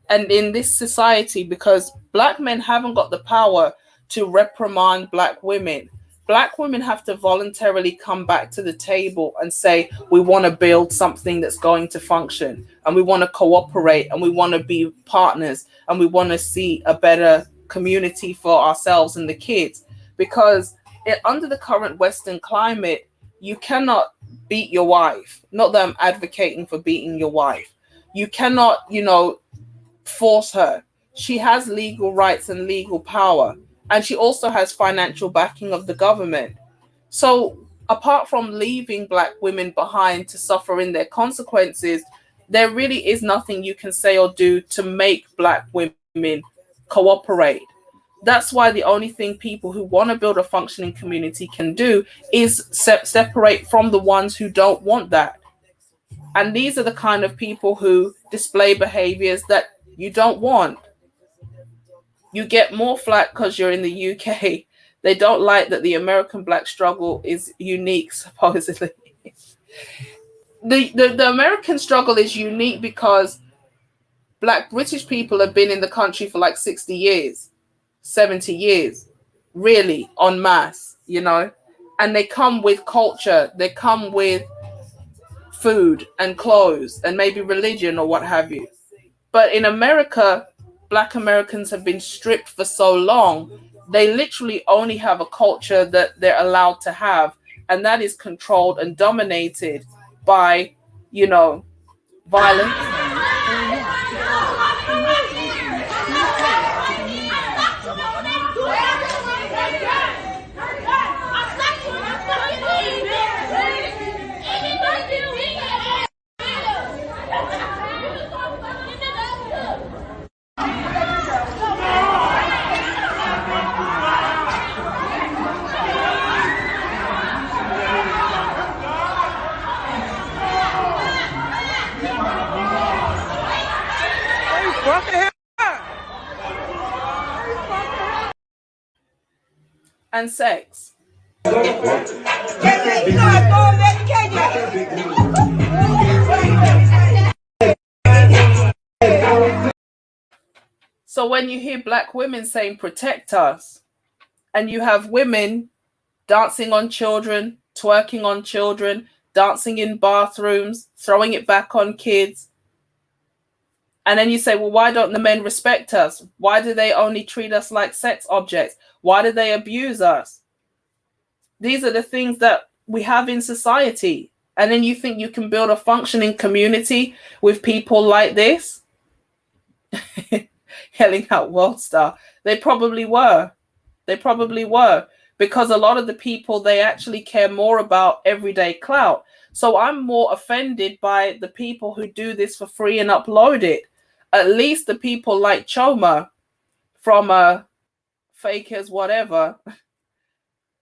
and in this society, because Black men haven't got the power to reprimand Black women. Black women have to voluntarily come back to the table and say, we want to build something that's going to function, and we want to cooperate, and we want to be partners, and we want to see a better community for ourselves and the kids. Because under the current Western climate, you cannot beat your wife. Not that I'm advocating for beating your wife. You cannot, force her. She has legal rights and legal power. And she also has financial backing of the government. So apart from leaving Black women behind to suffer in their consequences, there really is nothing you can say or do to make Black women cooperate. That's why the only thing people who want to build a functioning community can do is separate from the ones who don't want that. And these are the kind of people who display behaviors that you don't want. You get more flack because you're in the UK. They don't like that the American Black struggle is unique, supposedly. The American struggle is unique because Black British people have been in the country for like 60 years, 70 years, really, en masse, and they come with culture, they come with food and clothes and maybe religion or what have you. But in America, Black Americans have been stripped for so long, they literally only have a culture that they're allowed to have, and that is controlled and dominated by, violence. And sex. So when you hear Black women saying protect us, and you have women dancing on children, twerking on children, dancing in bathrooms, throwing it back on kids, and then you say, well, why don't the men respect us? Why do they only treat us like sex objects? Why do they abuse us? These are the things that we have in society. And then you think you can build a functioning community with people like this? Yelling out World Star. They probably were. because a lot of the people, they actually care more about everyday clout. So I'm more offended by the people who do this for free and upload it. At least the people like Choma from Fakers, whatever,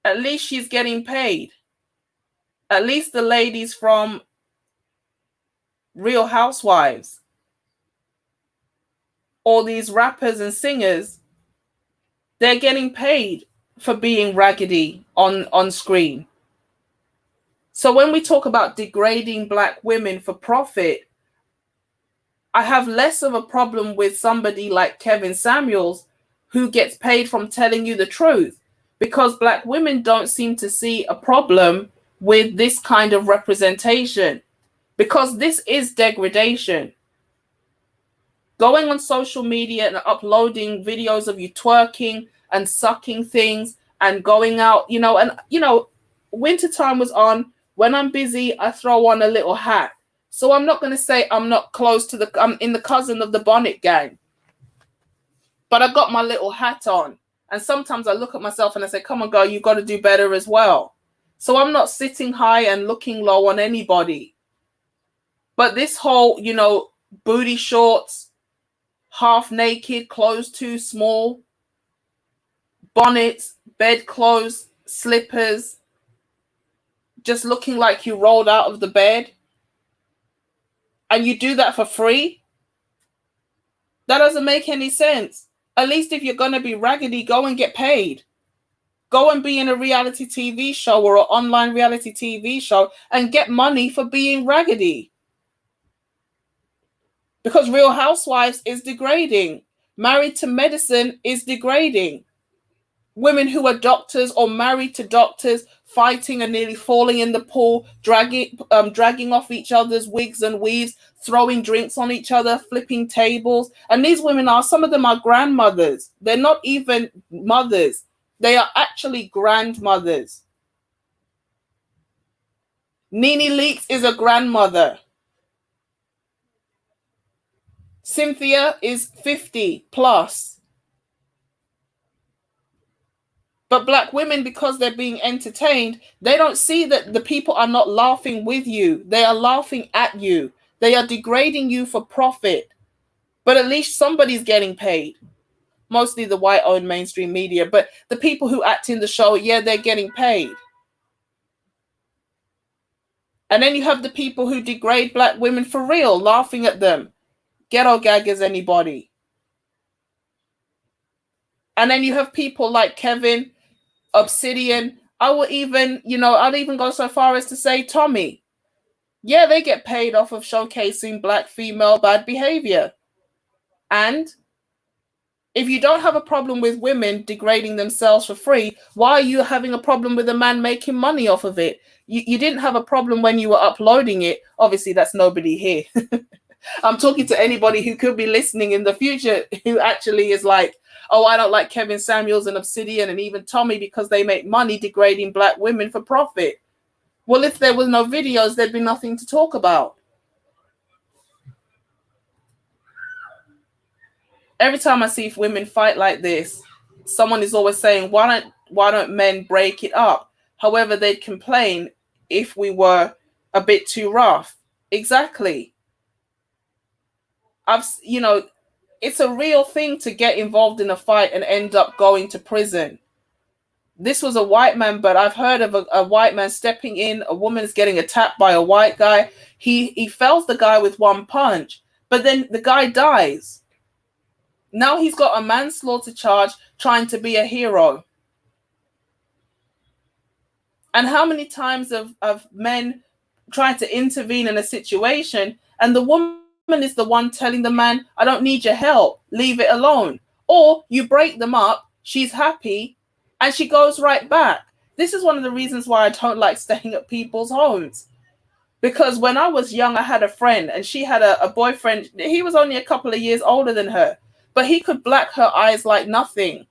at least she's getting paid. At least the ladies from Real Housewives, all these rappers and singers, they're getting paid for being raggedy on screen. So when we talk about degrading black women for profit, I have less of a problem with somebody like Kevin Samuels, who gets paid from telling you the truth, because black women don't seem to see a problem with this kind of representation, because this is degradation. Going on social media and uploading videos of you twerking and sucking things and going out, wintertime was on. When I'm busy, I throw on a little hat. So I'm not going to say I'm not close to I'm in the cousin of the bonnet gang, but I got my little hat on. And sometimes I look at myself and I say, come on, girl, you got to do better as well. So I'm not sitting high and looking low on anybody. But this whole, booty shorts, half naked, clothes too small, bonnets, bedclothes, slippers, just looking like you rolled out of the bed, and you do that for free? That doesn't make any sense. At least if you're going to be raggedy, go and get paid. Go and be in a reality TV show or an online reality TV show and get money for being raggedy. Because Real Housewives is degrading. Married to Medicine is degrading. Women who are doctors or married to doctors fighting and nearly falling in the pool, dragging off each other's wigs and weaves, throwing drinks on each other, flipping tables. And these women some of them are grandmothers. They're not even mothers. They are actually grandmothers. Nene Leakes is a grandmother. Cynthia is 50 plus. But black women, because they're being entertained, they don't see that the people are not laughing with you. They are laughing at you. They are degrading you for profit. But at least somebody's getting paid. Mostly the white-owned mainstream media. But the people who act in the show, yeah, they're getting paid. And then you have the people who degrade black women for real, laughing at them. Ghetto gaggers, anybody. And then you have people like Kevin, Obsidian. I'd even go so far as to say Tommy. Yeah, they get paid off of showcasing black female bad behavior. And if you don't have a problem with women degrading themselves for free, why are you having a problem with a man making money off of it? You didn't have a problem when you were uploading it. Obviously, that's nobody here. I'm talking to anybody who could be listening in the future who actually is like, oh, I don't like Kevin Samuels and Obsidian and even Tommy because they make money degrading black women for profit. Well, if there was no videos, there'd be nothing to talk about. Every time I see women fight like this, someone is always saying, why don't men break it up? However, they'd complain if we were a bit too rough. Exactly. It's a real thing to get involved in a fight and end up going to prison. This was a white man, but I've heard of a white man stepping in, a woman's getting attacked by a white guy. He fells the guy with one punch, but then the guy dies. Now he's got a manslaughter charge trying to be a hero. And how many times of men trying to intervene in a situation and the woman is the one telling the man, I don't need your help, leave it alone. Or you break them up, she's happy, and she goes right back. This is one of the reasons why I don't like staying at people's homes. Because when I was young, I had a friend and she had a boyfriend. He was only a couple of years older than her, but he could black her eyes like nothing.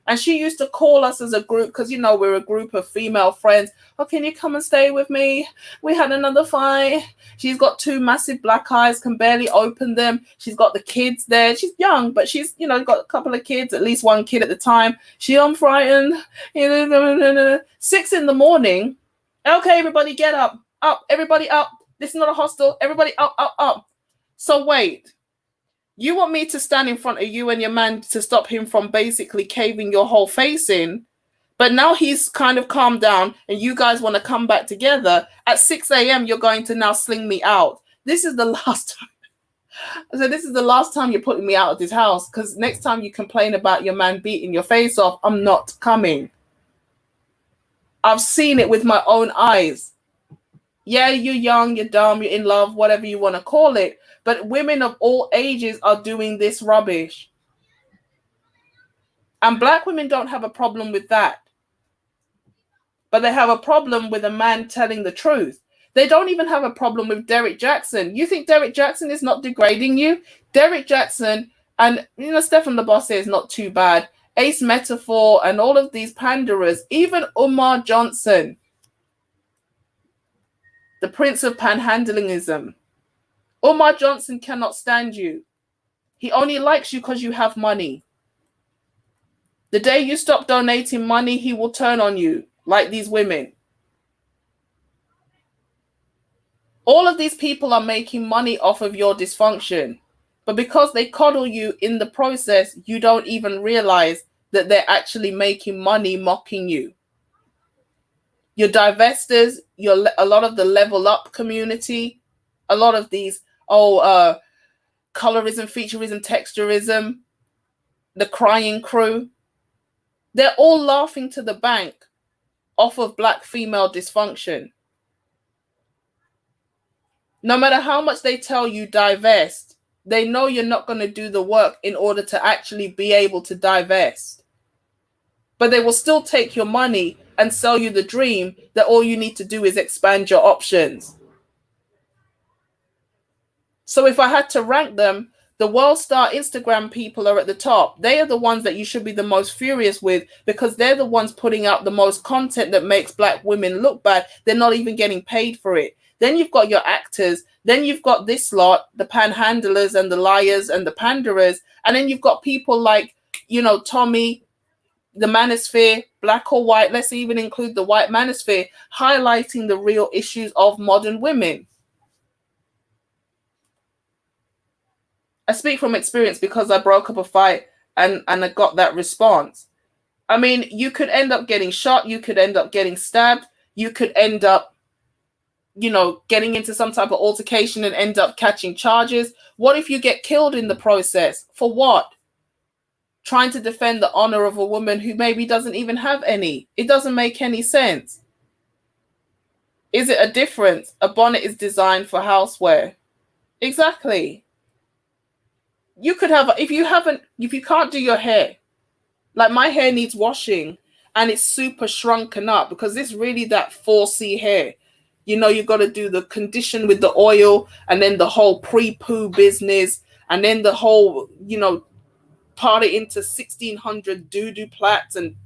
And she used to call us as a group because, you know, we're a group of female friends. Oh, can you come and stay with me? We had another fight. She's got 2 massive black eyes, can barely open them. She's got the kids there. She's young, but she's, you know, got a couple of kids, at least 1 kid at the time. I'm frightened. 6 in the morning. Okay, everybody get up. Up. Everybody up. This is not a hostel. Everybody up, up, up. So wait. You want me to stand in front of you and your man to stop him from basically caving your whole face in, but now he's kind of calmed down and you guys want to come back together. At 6 a.m. you're going to now sling me out. This is the last time. So this is the last time you're putting me out of this house, because next time you complain about your man beating your face off, I'm not coming. I've seen it with my own eyes. Yeah, you're young, you're dumb, you're in love, whatever you want to call it. But women of all ages are doing this rubbish. And black women don't have a problem with that. But they have a problem with a man telling the truth. They don't even have a problem with Derek Jackson. You think Derek Jackson is not degrading you? Derek Jackson, and you know, Stefan Labosse is not too bad. Ace Metaphor and all of these panderers, even Umar Johnson, the prince of panhandlingism. Umar Johnson cannot stand you. He only likes you because you have money. The day you stop donating money, he will turn on you, like these women. All of these people are making money off of your dysfunction. But because they coddle you in the process, you don't even realize that they're actually making money mocking you. Your divestors, a lot of the level up community, a lot of these, colorism, featureism, texturism, the crying crew, they're all laughing to the bank off of black female dysfunction. No matter how much they tell you divest, they know you're not going to do the work in order to actually be able to divest. But they will still take your money and sell you the dream that all you need to do is expand your options. So if I had to rank them, the world star Instagram people are at the top. They are the ones that you should be the most furious with, because they're the ones putting out the most content that makes black women look bad. They're not even getting paid for it. Then you've got your actors. Then you've got this lot, the panhandlers and the liars and the panderers. And then you've got people like, you know, Tommy, the manosphere, black or white. Let's even include the white manosphere, highlighting the real issues of modern women. I speak from experience because I broke up a fight and I got that response. I mean, you could end up getting shot. You could end up getting stabbed. You could end up, you know, getting into some type of altercation and end up catching charges. What if you get killed in the process? For what? Trying to defend the honor of a woman who maybe doesn't even have any. It doesn't make any sense. Is it a difference? A bonnet is designed for housewear. Exactly. You could have, if you can't do your hair, like my hair needs washing and it's super shrunken up because it's really that 4C hair. You know, you've got to do the condition with the oil and then the whole pre-poo business and then the whole, you know, part it into 1600 doo-doo plaits and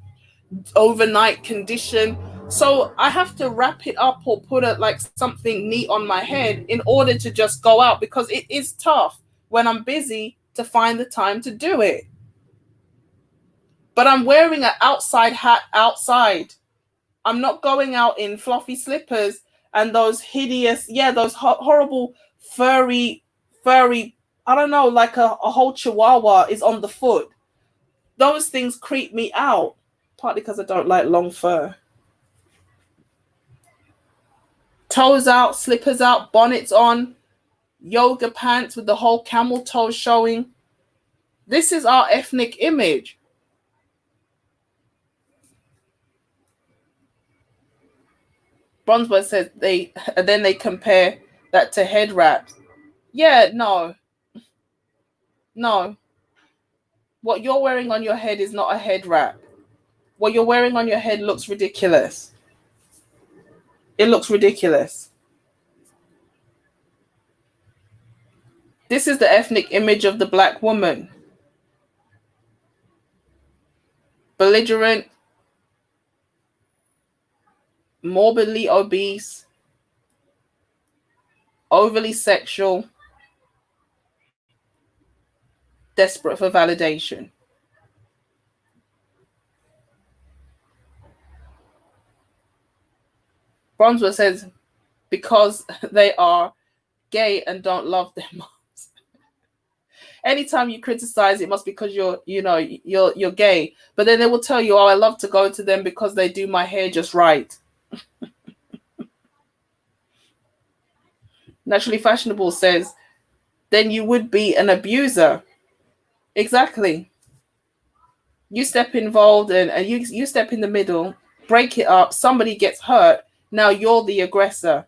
overnight condition. So I have to wrap it up or put it like something neat on my head in order to just go out, because it is tough when I'm busy to find the time to do it. But I'm wearing an outside hat outside. I'm not going out in fluffy slippers and those hideous, those horrible furry, I don't know, like a whole chihuahua is on the foot. Those things creep me out, partly because I don't like long fur. Toes out, slippers out, bonnets on, yoga pants with the whole camel toe showing. This is our ethnic image. Bronzebird says then they compare that to head wraps. Yeah, no. What you're wearing on your head is not a head wrap. What you're wearing on your head looks ridiculous. It looks ridiculous. This is the ethnic image of the black woman. belligerent, morbidly obese, overly sexual, desperate for validation. Bronzewood says, because they are gay and don't love their moms. Anytime you criticize, it must be because you're gay. But then they will tell you, oh, I love to go to them because they do my hair just right. Naturally Fashionable says, then you would be an abuser. Exactly. You step involved and you step in the middle, break it up, somebody gets hurt. Now you're the aggressor.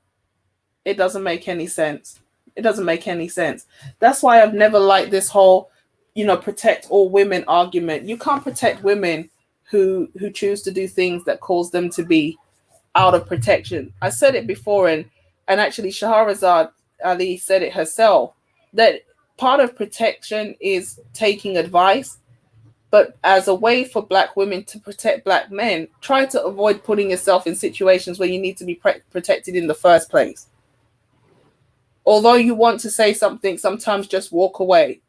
It doesn't make any sense. It doesn't make any sense. That's why I've never liked this whole, protect all women argument. You can't protect women who choose to do things that cause them to be out of protection. I said it before, and actually Shahrazad Ali said it herself, that part of protection is taking advice, but as a way for Black women to protect Black men, try to avoid putting yourself in situations where you need to be protected in the first place. Although you want to say something, sometimes just walk away.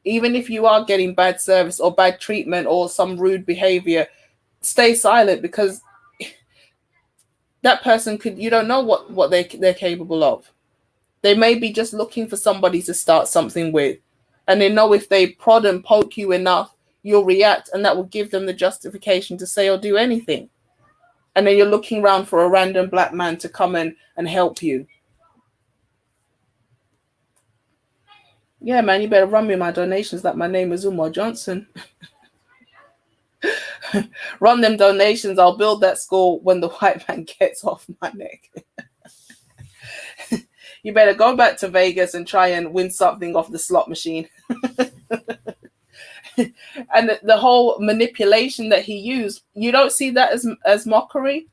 Even if you are getting bad service or bad treatment or some rude behavior, stay silent, because that person you don't know what they're capable of. They may be just looking for somebody to start something with. And they know if they prod and poke you enough, you'll react, and that will give them the justification to say or do anything. And then you're looking around for a random Black man to come and help you. Yeah, man, you better run me my donations like my name is Umar Johnson. Run them donations. I'll build that school when the white man gets off my neck. You better go back to Vegas and try and win something off the slot machine. And the whole manipulation that he used, you don't see that as mockery?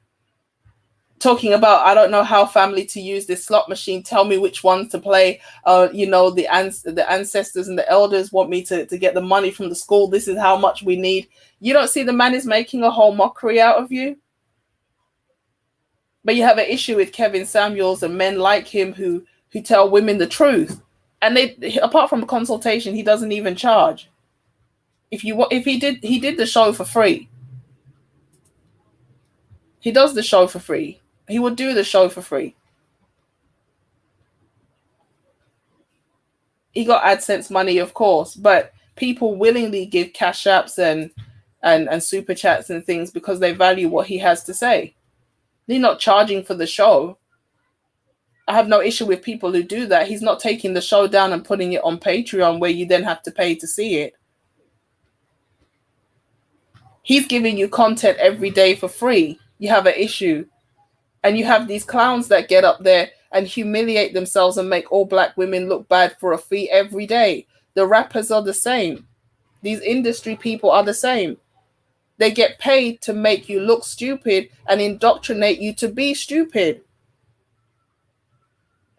Talking about, I don't know how family to use this slot machine. Tell me which ones to play. The ancestors and the elders want me to get the money from the school. This is how much we need. You don't see the man is making a whole mockery out of you? But you have an issue with Kevin Samuels and men like him who tell women the truth. And apart from consultation, he doesn't even charge. If he did the show for free. He does the show for free. He would do the show for free. He got AdSense money, of course, but people willingly give cash apps and super chats and things because they value what he has to say. They're not charging for the show. I have no issue with people who do that. He's not taking the show down and putting it on Patreon where you then have to pay to see it. He's giving you content every day for free. You have an issue. And you have these clowns that get up there and humiliate themselves and make all Black women look bad for a fee every day. The rappers are the same. These industry people are the same. They get paid to make you look stupid and indoctrinate you to be stupid.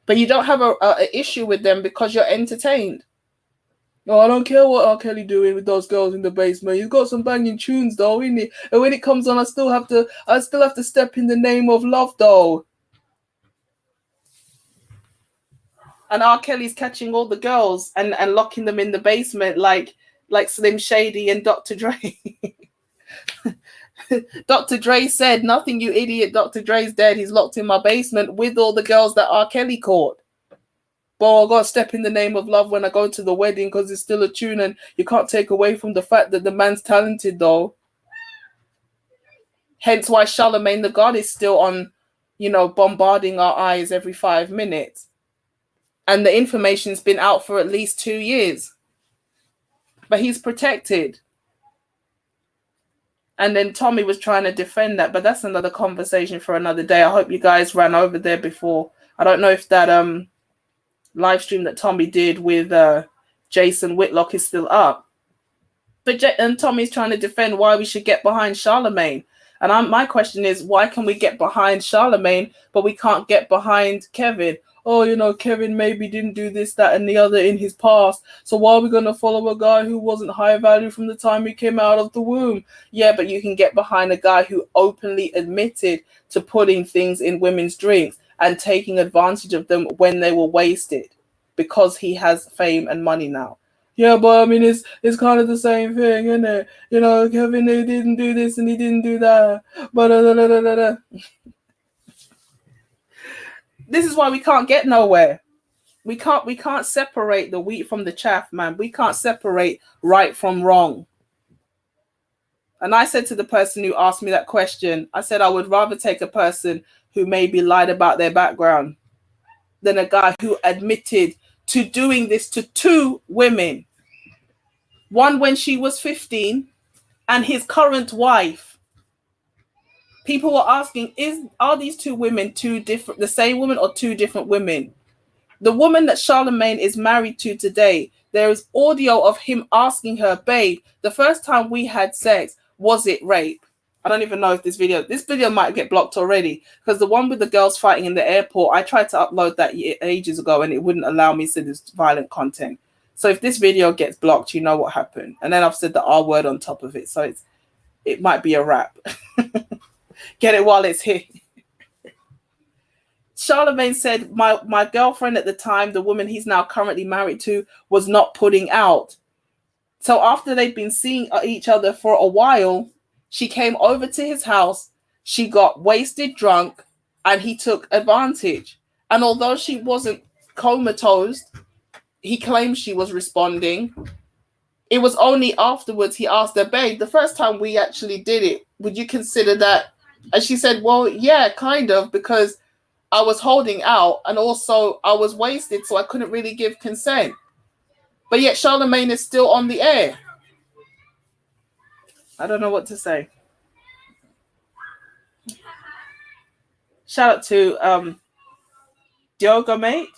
But you don't have an issue with them because you're entertained. Oh, I don't care what R. Kelly doing with those girls in the basement. He's got some banging tunes though, isn't he? And when it comes on, I still have to step in the name of love though. And R. Kelly's catching all the girls and locking them in the basement like Slim Shady and Dr. Dre. Dr. Dre said, nothing, you idiot. Dr. Dre's dead. He's locked in my basement with all the girls that R. Kelly caught. But I got to step in the name of love when I go to the wedding because it's still a tune and you can't take away from the fact that the man's talented though. Hence why Charlemagne the God is still on, bombarding our eyes every 5 minutes. And the information's been out for at least 2 years. But he's protected. And then Tommy was trying to defend that, but that's another conversation for another day. I hope you guys ran over there before. I don't know if that live stream that Tommy did with Jason Whitlock is still up. But Tommy's trying to defend why we should get behind Charlemagne. And my question is, why can we get behind Charlemagne, but we can't get behind Kevin? oh, you know, Kevin maybe didn't do this, that, and the other in his past. So why are we going to follow a guy who wasn't high value from the time he came out of the womb? Yeah, but you can get behind a guy who openly admitted to putting things in women's drinks and taking advantage of them when they were wasted because he has fame and money now. Yeah, but I mean, it's kind of the same thing, isn't it? You know, Kevin, he didn't do this and he didn't do that. But this is why we can't get nowhere. We can't separate the wheat from the chaff, man. We can't separate right from wrong. And I said to the person who asked me that question, I said I would rather take a person who maybe lied about their background than a guy who admitted to doing this to two women. One when she was 15 and his current wife. People were asking, are these two women the same woman or two different women? The woman that Charlemagne is married to today, there is audio of him asking her, babe, the first time we had sex, was it rape? I don't even know if this video might get blocked already, because the one with the girls fighting in the airport, I tried to upload that ages ago and it wouldn't allow me to see this violent content. So if this video gets blocked, you know what happened. And then I've said the R word on top of it. So it might be a wrap. Get it while it's here. Charlemagne said, my girlfriend at the time, the woman he's now currently married to, was not putting out. So after they'd been seeing each other for a while, she came over to his house, she got wasted drunk, and he took advantage. And although she wasn't comatose, he claimed she was responding. It was only afterwards he asked her, babe, the first time we actually did it, would you consider that? And she said, well, yeah, kind of, because I was holding out and also I was wasted, so I couldn't really give consent. But yet Charlemagne is still on the air. I don't know what to say. Shout out to Diogo, mate.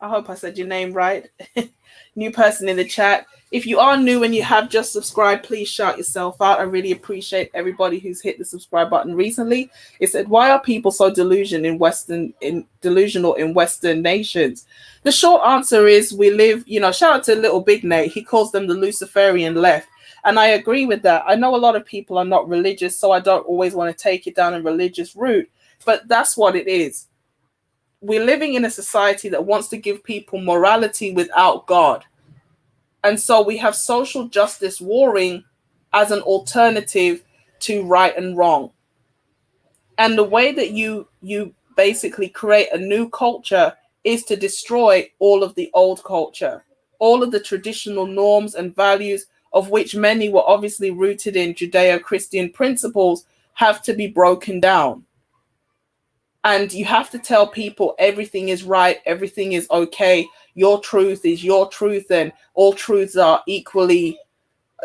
I hope I said your name right. New person in the chat. If you are new and you have just subscribed, please shout yourself out. I really appreciate everybody who's hit the subscribe button recently. It said, why are people so delusional in Western nations? The short answer is we live, shout out to little Big Nate. He calls them the Luciferian left. And I agree with that. I know a lot of people are not religious, so I don't always want to take it down a religious route. But that's what it is. We're living in a society that wants to give people morality without God. And so we have social justice warring as an alternative to right and wrong. And the way that you basically create a new culture is to destroy all of the old culture, all of the traditional norms and values, of which many were obviously rooted in Judeo-Christian principles, have to be broken down. And you have to tell people everything is right, everything is okay, your truth is your truth, and all truths are equally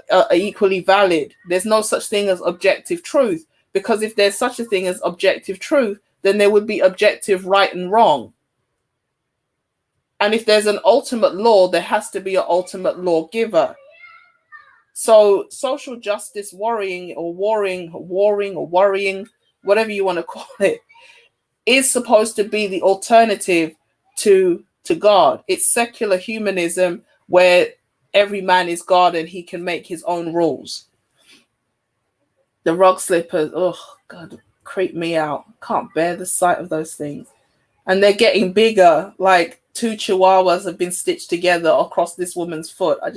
valid. There's no such thing as objective truth, because if there's such a thing as objective truth, then there would be objective right and wrong. And if there's an ultimate law, there has to be an ultimate lawgiver. So social justice worrying, whatever you want to call it, is supposed to be the alternative to God. It's secular humanism where every man is God and he can make his own rules. The rug slippers, oh God, creep me out. Can't bear the sight of those things. And they're getting bigger, like 2 chihuahuas have been stitched together across this woman's foot. I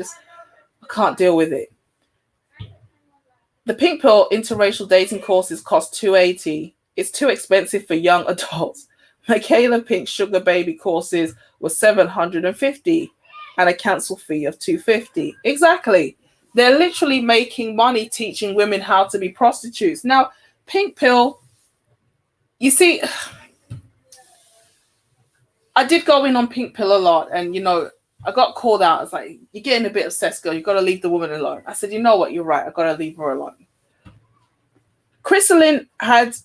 can't deal with it. The Pink Pill interracial dating courses cost $280. It's too expensive for young adults. Michaela Pink's sugar baby courses were $750 and a cancel fee of $250. Exactly. They're literally making money teaching women how to be prostitutes. Now, Pink Pill, you see, I did go in on Pink Pill a lot, and I got called out. I was like, you're getting a bit obsessed, girl. You got to leave the woman alone. I said, you know what? You're right. I got to leave her alone. Chrysalin had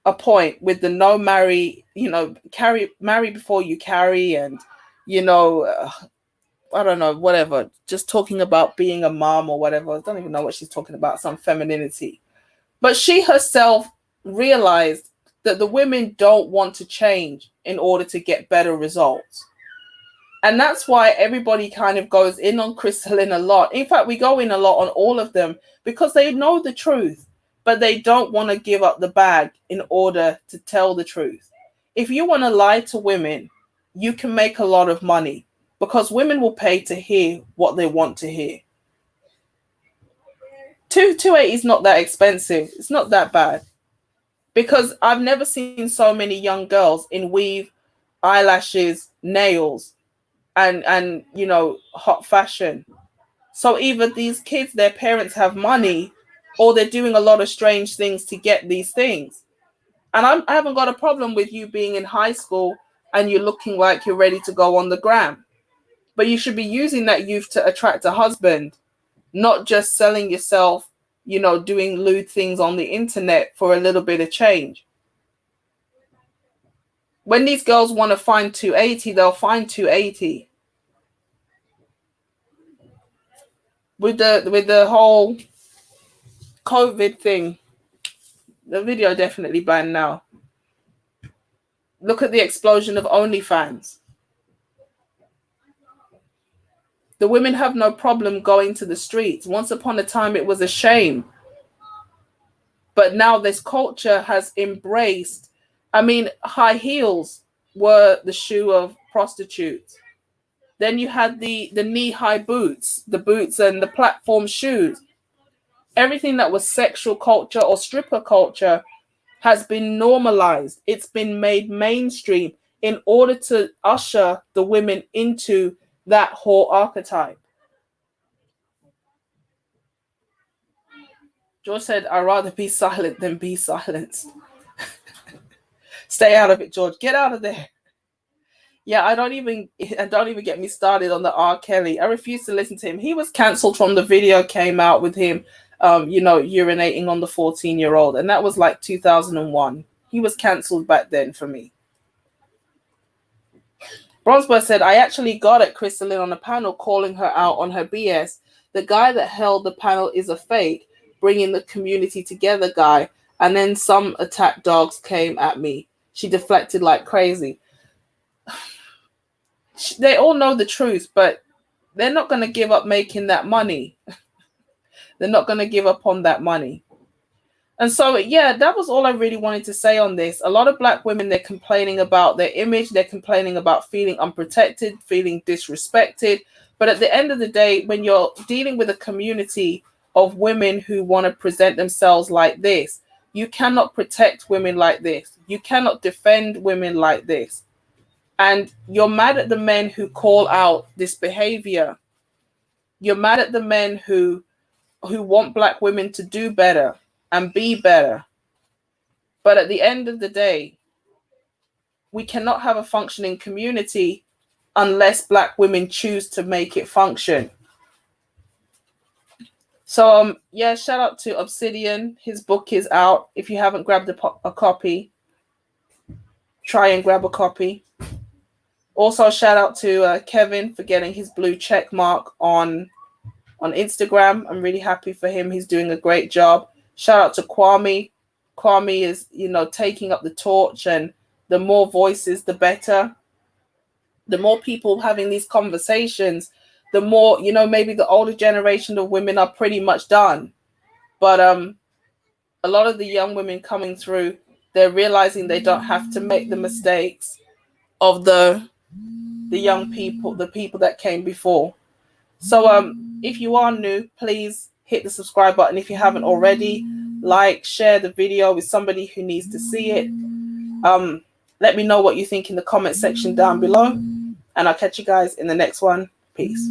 a point with the no marry, marry before you carry, and I don't know, whatever, just talking about being a mom or whatever. I don't even know what she's talking about, some femininity. But she herself realized that the women don't want to change in order to get better results. And that's why everybody kind of goes in on Crystalline a lot. In fact, we go in a lot on all of them because they know the truth, but they don't want to give up the bag in order to tell the truth. If you want to lie to women, you can make a lot of money because women will pay to hear what they want to hear. 280 is not that expensive. It's not that bad. Because I've never seen so many young girls in weave, eyelashes, nails, and you know, hot fashion. So either these kids, their parents have money, or they're doing a lot of strange things to get these things. And I haven't got a problem with you being in high school and you're looking like you're ready to go on the gram. But you should be using that youth to attract a husband, not just selling yourself, you know, doing lewd things on the internet for a little bit of change. When these girls want to find 280, they'll find 280. With the whole COVID thing, the video definitely banned now. Look at the explosion of OnlyFans. The women have no problem going to the streets. Once upon a time, it was a shame. But now this culture has embraced, I mean, high heels were the shoe of prostitutes. Then you had the knee-high boots, the boots and the platform shoes. Everything that was sexual culture or stripper culture has been normalized. It's been made mainstream in order to usher the women into that whole archetype. George said, I'd rather be silent than be silenced. Stay out of it, George. Get out of there. Yeah, and don't even get me started on the R. Kelly. I refuse to listen to him. He was cancelled from the video came out with him, urinating on the 14-year-old. And that was like 2001. He was cancelled back then for me. Bronzeberg said, I actually got at Crystalline on a panel calling her out on her BS. The guy that held the panel is a fake, bringing the community together guy. And then some attack dogs came at me. She deflected like crazy. They all know the truth, but they're not going to give up making that money. They're not going to give up on that money. And so, yeah, that was all I really wanted to say on this. A lot of Black women, they're complaining about their image. They're complaining about feeling unprotected, feeling disrespected. But at the end of the day, when you're dealing with a community of women who want to present themselves like this, you cannot protect women like this. You cannot defend women like this. And you're mad at the men who call out this behavior. You're mad at the men who want Black women to do better and be better. But at the end of the day, we cannot have a functioning community unless Black women choose to make it function. So, yeah, shout out to Obsidian. His book is out. If you haven't grabbed a copy, try and grab a copy. Also, shout out to Kevin for getting his blue check mark on Instagram. I'm really happy for him. He's doing a great job. Shout out to Kwame. Kwame is, taking up the torch, and the more voices, the better. The more people having these conversations, the more, maybe the older generation of women are pretty much done. But a lot of the young women coming through, they're realizing they don't have to make the mistakes of the young people, the people that came before. So if you are new, please hit the subscribe button. If you haven't already, share the video with somebody who needs to see it. Let me know what you think in the comment section down below, and I'll catch you guys in the next one. Peace.